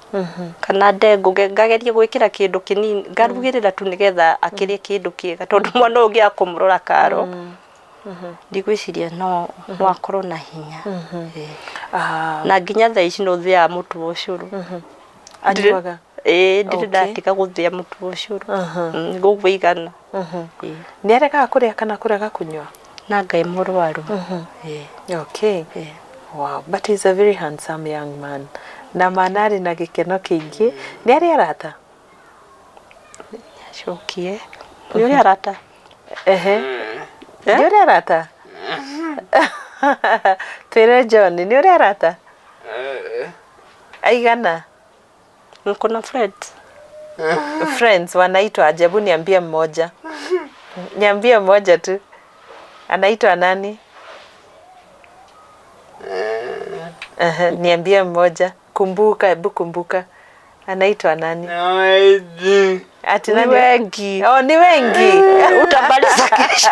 kana ndengu ngageria gwikira kindu kinini ngarugirira tu nigetha akirie kindu kiega tondu mwana ungi akumurora karo ndigwiciria no akorwo na hinya na nginya thaa ici no thia mutu wa ucuru anyuaga ndiri ndatiga guthia mutu wa ucuru ngugu igana ni arega kuria kana kurega kunywa na ngai murwaru okay wow but he's a very handsome young man na manari na gikeno kingi ni ari arata shokie ni ari arata ni ari arata twire John ni ari arata aigana kuna friends wanaitwa ajabu niambie mmoja tu anaitwa nani niambie mmoja kumbuka anaitwa nani ati nani wengi ni wengi utabaliza kesho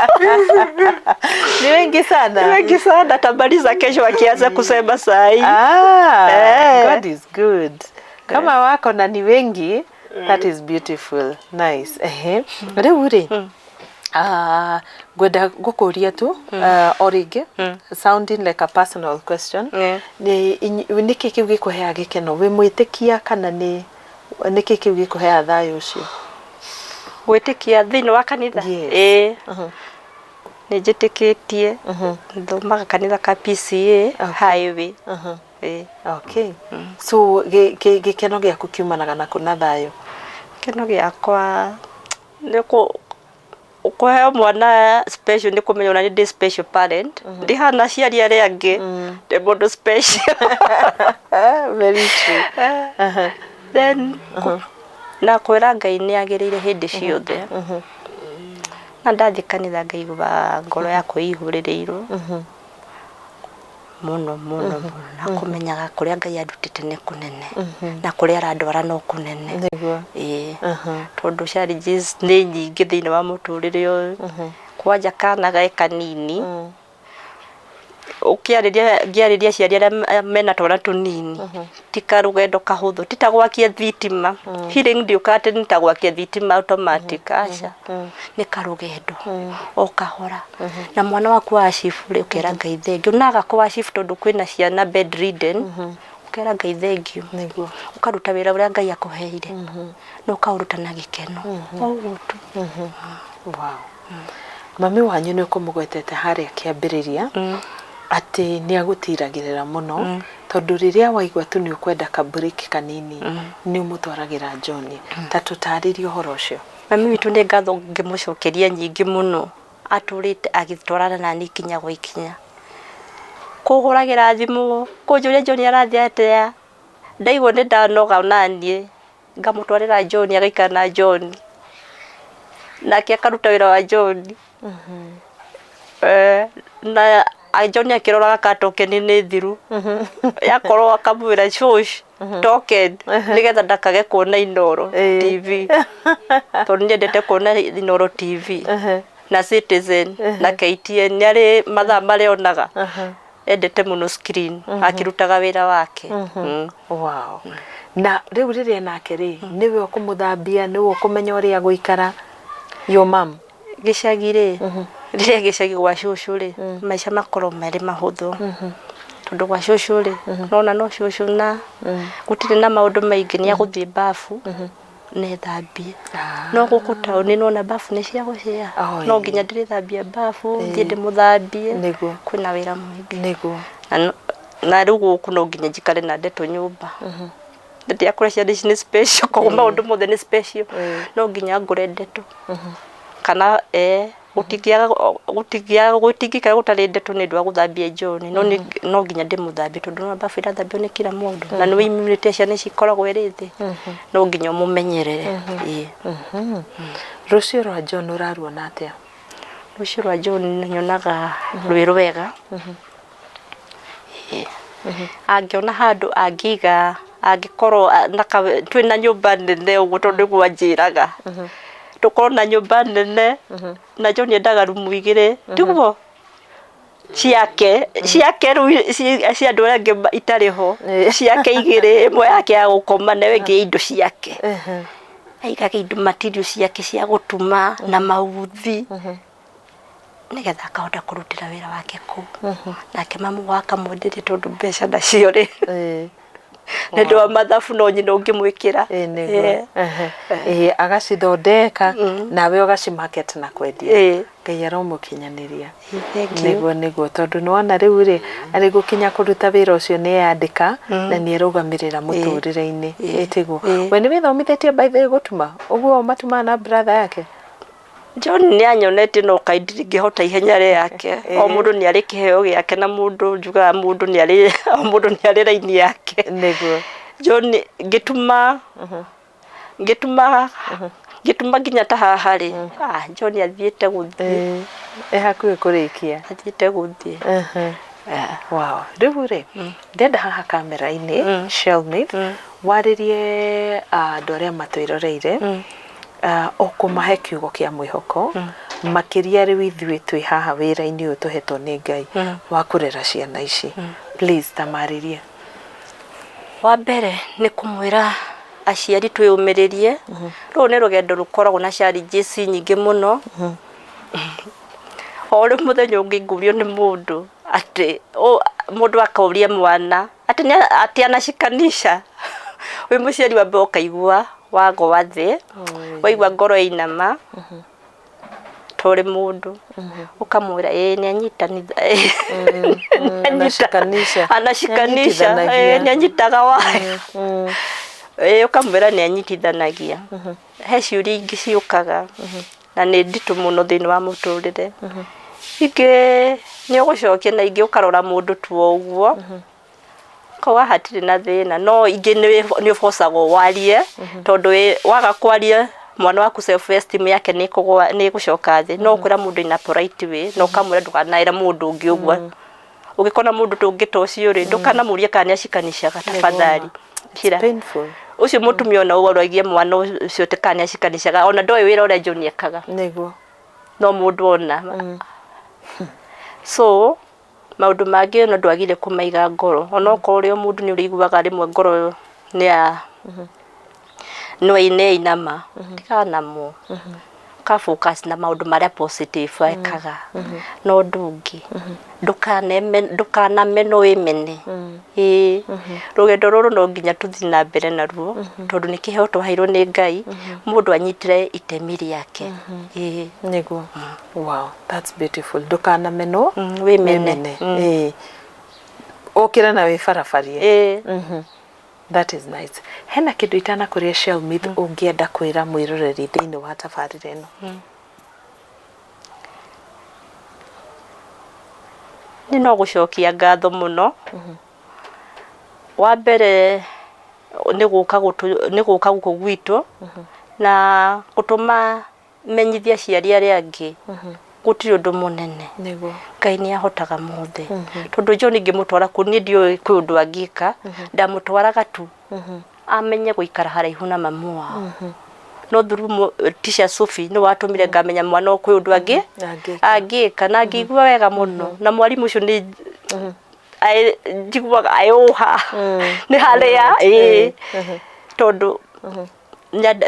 ni wengi sana tabaliza kesho akianza kusema sai God is good kama wako na ni wengi that is beautiful nice riu ri gwenda gukuria tu origi sounding like a personal question ni kiki gikuhea gikeno we mwitikia kana ni kiki gikuhea thayo ucio gwitikia thini wa kanitha ni njitikitie thomaga kanitha ka PCA highway okay so gikeno giaku kiumanaga na kuna thayo keno giakwa niko ukoheo mwana special ni kumenya na ndi special parent ndi hana ciari ari angi ndi mundu special very true then na kwira ngai ni agirire hindi ciothe na ndathi kanitha ngaigua ngoro yakwa ihuririrwo muno na kumenyaga kuria ngai andutite ne kunene na kuria arandwara no kunene tondu challenges ni nyingi thiini wa muturire uyu kwanja kana gae kanini ukiariria ciari aria mena twana tunini tika rugendo kahuthu titagwakia thitima healing ndiukate nitagwakia thitima automatic acha ni karugendo o kahora na mwana waku wa shifure ukera ngai thengio naga kwa shift tondu kwina ciana bedridden ukera ngai thengio niguo ukaruta wira uria ngai akuheire no kauruta na gikeno oguo tu wow mami wanyu ni kumugwetete haria kiambiriria ati ni agutiragirira muno tondu riria waigwa tu ni ukwenda ka break kanini ni umutwaragira John tatutaririo horo ucio mami witu ni ngatho ngimucokeria nyingi muno aturite agitwarana na ni kinya gwikinya kuguragira thimu kunjuria John arathiatea ndaigwo ni ndanoga nanie ngamutwarira John agaikara na John nake akaruta wira wa John na John akiroraga katoken ni thiru yakorwo akamwira shush token nigetha ndakage kuona Inoro TV tondu ndete kuona Inoro TV na Citizen na KTN nyari mathaa marionaga endete muno screen akirutaga wira wake wow na riu riria nake ri niwe ukumuthambia niwe ukumenya uria guikara yo mam gicagire riria gicagi gwa shushu ri maisha makoro mari mahuthu tondu gwa shushu ri nona no shushu na gutire na maundu maingi ni aguthie bafu ne thambie no guku tauni nona bafu ni cia gucia no nginya ndire thambia bafu thie ndimuthambie niguo kwina wira mwingi niguo na riu guku no nginya njikare na ndeto nyumba ndete yakura cia ni special ko maundu mothe ni special no nginya ngure ndeto kana gutigiaga gutingika gutari ndeto ni ndwa guthambia John no nginya ndimuthambie tondu no bafu irathambio ni kila mundu na no immunity cia ni cikoragwo iri thi no nginya mumenyerere rucio rwa John uraruona atia rucio rwa John nyonaga rwi rwega angiona handu angiga angikorwo twina nyumba nene uguo tondu gwanjiraga tukorwo na nyumba nene na John endaga rumu igire tiguo ciake cia andu angi itariho ciake igire imwe yake ya gukoma na wengi indo ciake aigaga indo material ciake cia gutuma na mauthi nigetha akahota kurutira wira wake ku nake mamu waka mwendete tondu mbeca nacio ri nendo wa mathabu no nyina ungimwikira agacithondeka nawe ugacimarket na kwendia Ngai aromukinyaniria niguo tondu nona riu ri ari gukinya kuruta wira ucio ni yandika na ni erugamirira muturire-ini itiguo we ni withomithetie by the gutuma uguo matuma na brother yake John ni anyonete no kaindi ngihota ihenya yake o mundu ni ari kiheo giake na mundu njuga mundu ni ari raini yake niguo John gituma nginya ta haha ri John athiete guthie hakuhi kurikia athiete guthie wow riu ri ndenda haha kamera-ini Shelmith waririe andu aria matwiroreire okumahe kiugo kia mwihoko makiria riu ithui twi haha wira-ini uyu tuhetwo ni Ngai wa kurera ciana ici please tamaririe wa mbere ni kumwira aciari twiyumiririe ru ni rugendo rukoragwo na challenges nyingi muno ori muthenya ungingurio ni mundu ati mundu akauria mwana ati anashikanisha we muciari wa mboka igua wagoa thi waigua ngoro inama tori mundu ukamwira ni anyitanitha anashikanisha ni anyitaga wayo ukamwira ni anyitithanagia he ciuria ingi ciukaga na ni nditu muno thini wa muturire ingi ni ugucokia na ingi ukarora mundu tu uguo kwa hatiri na thina no ingi ni uforcagwo warie tondu waga kwaria mwana waku self esteem yake ni gucoka thi no kwira mundu ina polite way no kamwira ndukanaira mundu ungi ugwa ugikona mundu tungita ucio ri ndukana muria kana acikanishaga tafadhali kira ucio mutumia ona uroigie mwana ucio tekania acikanishaga ona ndoe wira uria John ekaga niguo no mundu ona so maundu mangi no ndwagire kumaiga ngoro ona ukorwo mundu ni uriguaga rimwe ngoro ni a no ine inama tikana mu ka focus na maundu maria positive ekaga no ndungi ndukana meno imene rugendo ruru no nginya tuthina mbere na ruo tondu ni kiheo twahairwo ni Ngai mundu anyitire itemi riake niguo wow that's beautiful ndukana meno imene okira na we farafarie that is nice hena kindu itana kuria Shelmith ungienda kwira mwiroreri thiini wa tabarire ino ni no gucokia ngatho muno wa mbere ni guka guku gwitu na gutuma menyithia ciari aria angi gutiri undu munene niguo Ngai ni ahotaga mothe tondu John ngimutwara ku ni ndio kwi undu angika ndamutwaraga tu amenye guikara haraihu na mamu wao no through Tisha Sophie no watumire ngamenya mwana kwi undu angika na ngigua wega muno na mwalimu ucio ni njiguaga ayuha ni haria tondu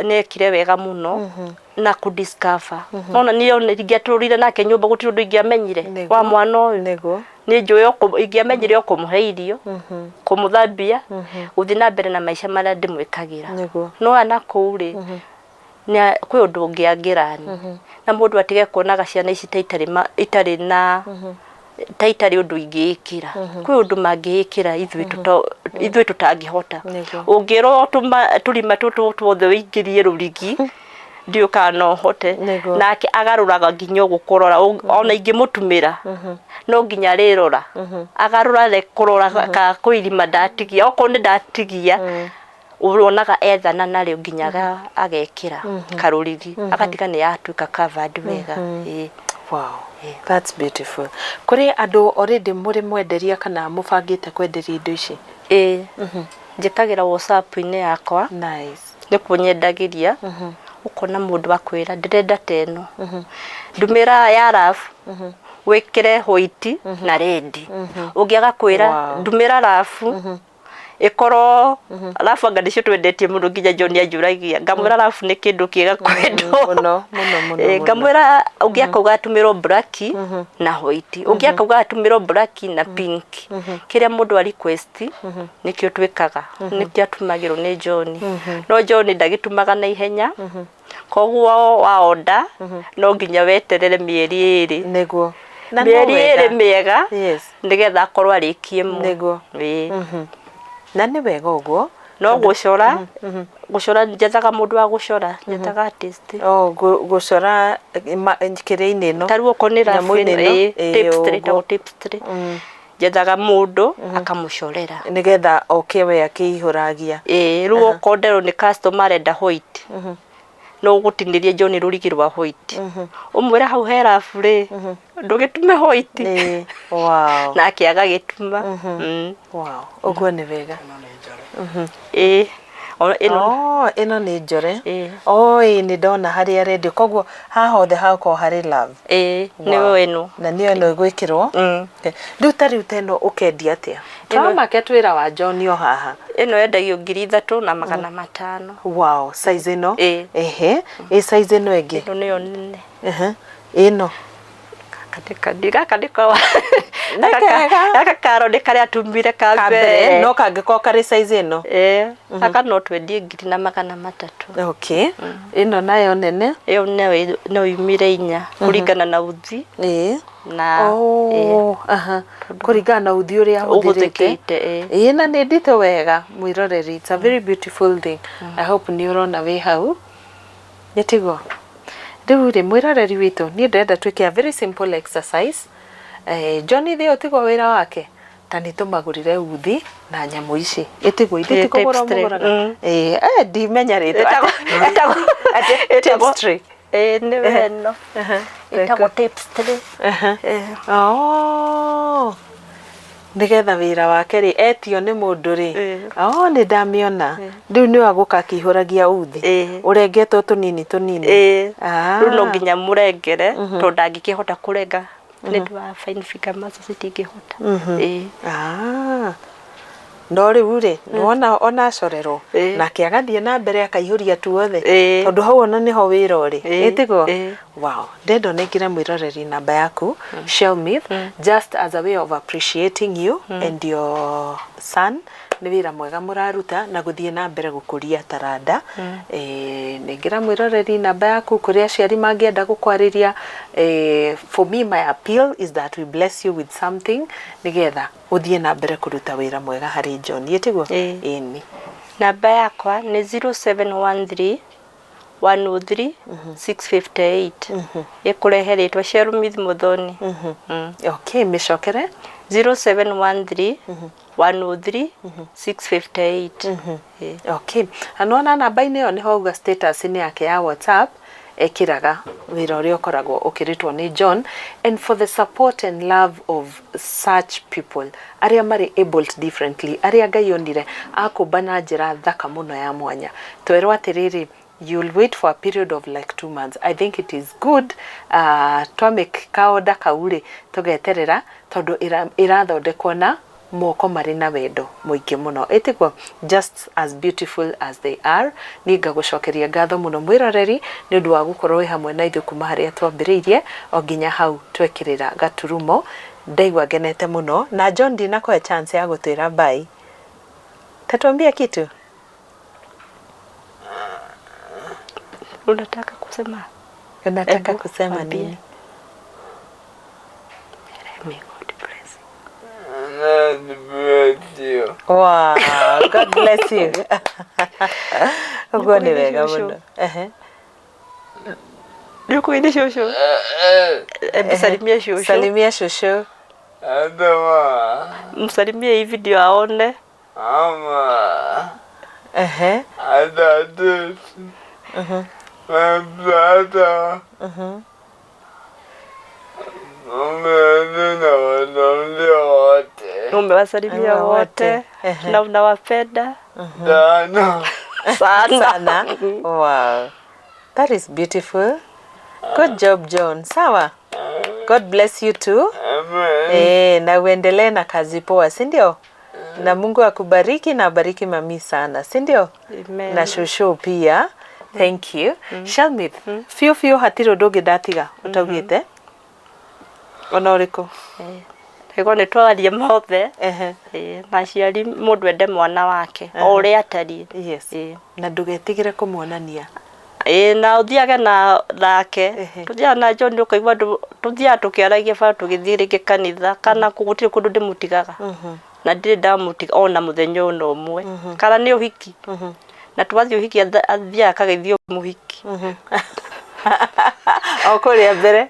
nekire wega muno na kudiscover nona niyo ningiaturire nake nyumba gutiri undu ingiamenyire wa mwana uyu niguo ni njuyo ingiamenyire okumuhe irio kumuthambia uthi na mbere na maisha maria ndimwikagira no ana kuuri ni kwi undu ungiangirani na mundu atige kuonaga ciana ici itari na taitari undu ingikira kwi undu mangikira ithui tutangihota ungiro turima tutu twothe wingirie rurigi ndio kana hote nake agaruraga nginya gukorora ona ingimutumira no nginya rirora agarura le kurora ka kuirima ndatigia okonde ndatigia uronaga ethana naryo nginyaga agekira karurigi agatika ni yatuika covered wega wow that's beautiful kuri andu already muri mwenderia kana mubangite kwenderia indo ici njikagira WhatsApp ine yakwa nice ni kunyendagiria ukona mundu bakwira ndirenda teno ndumira ya rafu wekire white na red ungiaga kwira ndumira rafu ikoro alafu angadisho twendetie mundu nginya John ajuragia ngamwira alafu ni kindu kiega kwendo muno ngamwira ungiaka ugatumiro black na white ungiaka ugatumiro black na pink kiria mundu ari request nikio twikaga nikio atumagiro ni John no John ndagitumaga na ihenya koguo wa order no nginya weterere mieri iri neguo na mieri iri miega nigetha akorwo arikie mu neguo na ni wega uguo no gucora gucora njethaga mundu wa gucora njethaga artist gucora kire-ini no taruo konira tipstraight njethaga mundu akamucorera nigetha okewe akihuragia ruo kondero ni customer enda white no gutinirie John rurigi rwa white umwira hau hera fure ndugitume white wow na kiaga gituma wow uguo ni wega ino ni njore ni ndona haria redio koguo haha othe hako hari love ni wenu na niyo no gwikirwo riu tariu teno ukendia atia kama market wira wa John yo haha ino endagio 3,000 na 500 wow size ino size ino egi ino niyo nene ino kadika aka karo de kare atumire kambe no kangiko kare size ino aka no twendie 3,300 okay ino nayo nene iyo no yumire inya kuringana na uthi na kuringana na uthi uria huthirite na ni ndito wega mwiroreri it's a very beautiful thing I hope ni urona we hau nitigo riu ri mwiroreri witu ni ndenda twike a very simple exercise John thio tigo wira wake tani tumagurire uthi na nyamu ici itigo ithiti kugura muguraga di menyarite tapestry ni weno itago tapestry nigetha wira wake ri etio ni mundu ri ni ndamiona riu ni waguka kihuragia uthi urengetwo tunini riu no nginya murengere to ndangikihota kurenga ni ndwa fine figure maso sitingihota no riu ri wona ona corerwo nake agathie na mbere akaihuria tu othe tondu hau ona niho wira uri itigo wow ndendo nekira mwiroreri namba yaku Shell Myth just as a way of appreciating you and your son ni wira mwega muraruta na guthie na mbere gukuria taranda ningira mwiroreri namba yaku kuria ciari mangienda gukwariria for me my appeal is that we bless you with something nigetha uthie na mbere kuruta wira mwega hari John yetigo ni namba yakwa ni 0713 103 658 ikureheretwa Shell Myth Muthoni okay micokere 0713 103 658 okay anona namba ine yo ni hoga status ni yake ya WhatsApp ekiraga wira uria ukoragwo ukiritwo ni John and for the support and love of such people aria mari able differently aria Ngai onire akumbana njira thaka muno ya mwanya twerwo atiriri you'll wait for a period of like 2 months. I think it is good twamake kaoda kaure tugeterera tondu irathondekwo na moko mari na wendo muingi muno etigwo just as beautiful as they are ninga gucokeria ngatho muno mwiroreri ni undu wa gukorwo wi hamwe na ithu kuma haria twambiriirie o nginya hau twekirira gaturumo ndaigwa ngenete muno na John ndinakoe chance ya gutwira bye tatuambia kitu unataka kusema nini wow God bless you ugo ni wega muno Niko ini shosho. Salimia shosho. Salimia shosho. Adama. Msalimie hii video aone. Ama. Adadus. My brother. Umewasalimia wote. Na unawapenda. Sana. Wow. That is beautiful. Good job, John. Sawa. God bless you too. Na uendelee na kazi poa, si ndio? Na Mungu akubariki na abariki mami sana, si ndio? Amen. Na shosho pia. Thank you. Shelmith, fiu hatiro doge datiga utagite. Ona uriko? Ego ni twaria mothe. Na ciari mundu ende mwana wake. O uri atari. Yes. Na ndugetigire kumuonania. Na uthiage na nake. Tuthia na John ukaigua tuthia tukiaragia fa tugithirike kanitha kana kugutire kundu ndimutigaga. Na ndire ndamutiga ona muthenya ono umwe. Kana ni uhiki. Na twathi uhiki athia akageithio muhiki. Okuria mbere.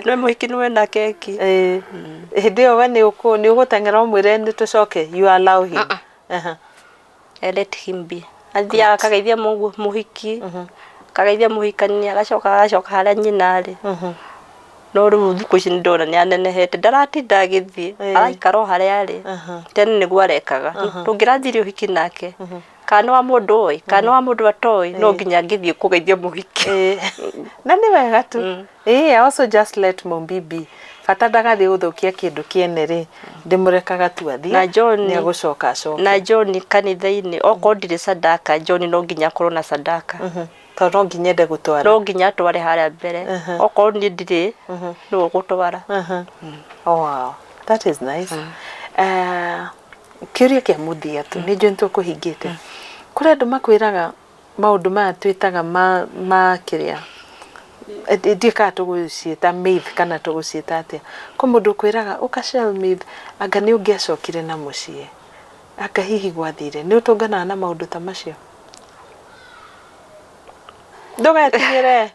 No muhiki nwe na keki. Ndio we ni ugutengera mwire ni tucoke, you allow him. Let him be. Athia akageithia muhiki. Akageithia muhikania agacoka haria nyina ari. No riu thiku ici ndona ni anenehete ndaratinda agithii araikara haria ari. Tene niguo arekaga. Tungirathire uhiki nake. Kana wa mundu oi, kana wa mundu atoi, no nginya ngithie kugeithia muhiki. Na ni wega tu. Also just let Mumbi be. Fata ndagathie guthukia kindu kiene ri, ndimurekaga tu athie. Na John ni agucoka acoke. Na John kanitha-ini oko ndire sadaka, John no nginya korwo na sadaka. Toro nginya nde gutwara. No nginya tware haria mbere. Oko ni ndire no gutwara. Oh wow. That is nice. Kiuria kia muthia tu ni njo ntukuhingite. Kuri andu makwiraga maundu maya twitaga ma kiria. Ndika tuguciita myth kana tuguciita atia. Ko mundu kwiraga uka Shelmith anga ni ungiacokire na mucii. Anga hihi gwathire ni utungana na maundu ta macio. Ndugatigire.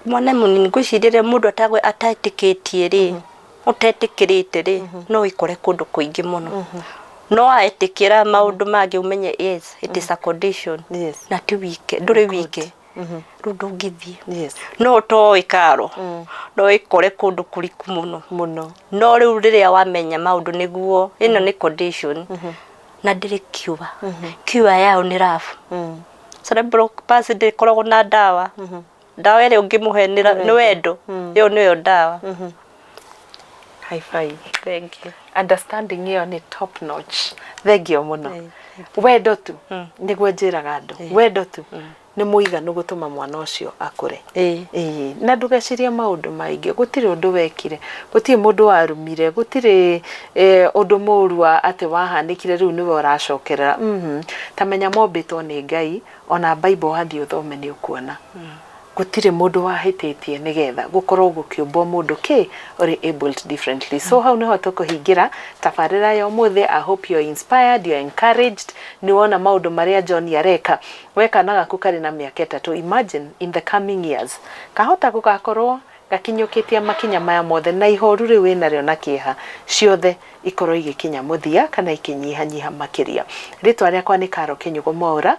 Mwana munini ngwicirire mundu atatikitie ri. Utetikirite ri no ikore kundu kuingi muno. No aetikira maundu magi umenye yes it is a condition. Na ti wike nduri wike. Ndungithie. No to ikaro. No ikore kundu kuriku muno. No riu riria wamenya maundu niguo ino ni condition. Na ndiri kiuba. Kiuba yao ni rafu. Cerebral palsy ndikoragwo na dawa. Dawa ile ungimuhenira ni wendo. Yo niyo dawa. High five. Thank you. Understanding hiyo ni top notch. Thengio muno. Wendo tu niguo njiraga andu. Wendo tu ni muiganu gutuma mwana ucio akure. Na ndugeciria maundu maingi. Gutire undu wekire. Gutire mundu warumire. Gutire undu murua ati wahanikire riu niwe uracokerera. Tamenya mombitwo ni Ngai. Ona Bible hathi uthome ni ukuona. Gutire mundu wahititie nigetha gukorwo gukiumbwo mundu ki uri able differently. So how niho tukuhingira tafarira ya umuthi. I hope you're inspired, you're encouraged. Ni wona maundu maria John yareka weka naga kukari na miaka 3. Imagine in the coming years kahota gugakorwo gakinyukitia makinya maya mothe na ihoru ri wina rio na kiha ciothe ikorwo igikinya muthia kana ikinyiha makiria. Ritwa riakwa ni Karo Kinyugo Mwaura.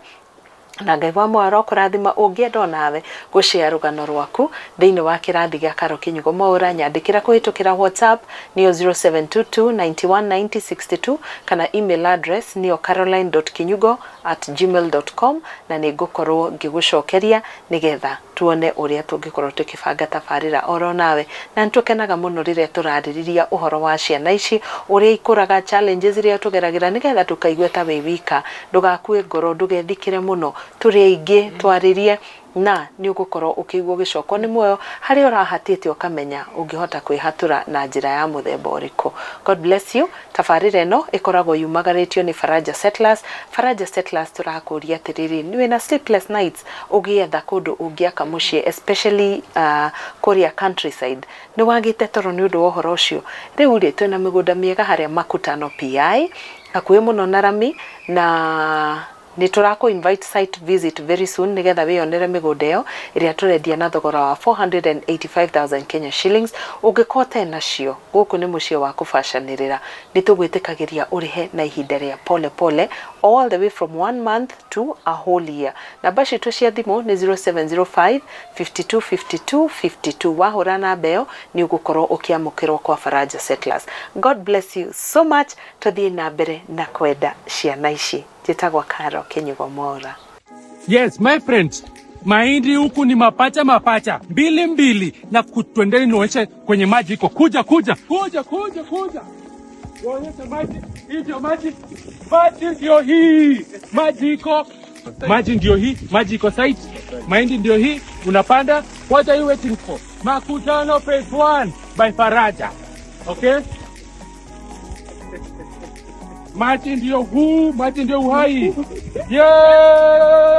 Na Ngai wa mwaro kurathima ungienda nawe gushare rugano rwaku thiini wa kirathi gia Karo Kinyugo Mwaura. Nyandikira kuhitukira WhatsApp niyo 0722919062 kana email address niyo caroline.kinyugo@gmail.com na nigukorwo ngigucokeria nigetha tuone uria tungikorwo tukibanga tafarira oro nawe. Na ntukenaga muno riria turaririria uhoro wa ciana ici uria ikuraga challenges iria tugeragira nigetha tukaigwe ta we wika. Ndugakue ngoro, ndugethikire muno, turi aingi twaririe na ni ugukorwo ukigwo gicoko ni muoyo hari urahatite ukamenya ungihota kwihatura na njira ya muthemba uriku. God bless you. Tafarira eno ikoragwo yumagaritio ni Faraja Settlers. Faraja Settlers turakuria atiriri ni wina sleepless nights ugietha kundu ungiaka mucii especially Korea countryside ni wagite toro ni undu wa uhoro ucio. Riu ri twina migunda miega haria Makutano PI akuwi muno na Rami na ni turako invite site visit very soon nigetha wiyonere migunda iyo iria turendia na thogora wa 485,000 Kenya shillings. Ungikota nacio guku ni mucio wa kubashanirira ni tugwitikagiria urihe na ihinda ria pole pole all the way from 1 month to a whole year. Namba citu cia thimu ni 0705 52 52 52. Wahura namba iyo ni ugukorwo ukiamukirwo kwa Faraja Settlers. God bless you so much. Tuthie na mbere na kwenda ciana ici. Jitagwa Karo Kenyugomora. Yes, my friends. Mahindi huku ni mapacha mbili na kutwendeni nionyeshe kwenye maji iko. Kuja. Nionyeshe maji. Hivyo maji ndio hii. Maji ndio hii. Maji iko site. Mahindi ndio hii. Unapanda. What are you waiting for? Makutano phase 1 by Faraja. Okay? Maji ndio huu. Maji ndio uhai. Yeah!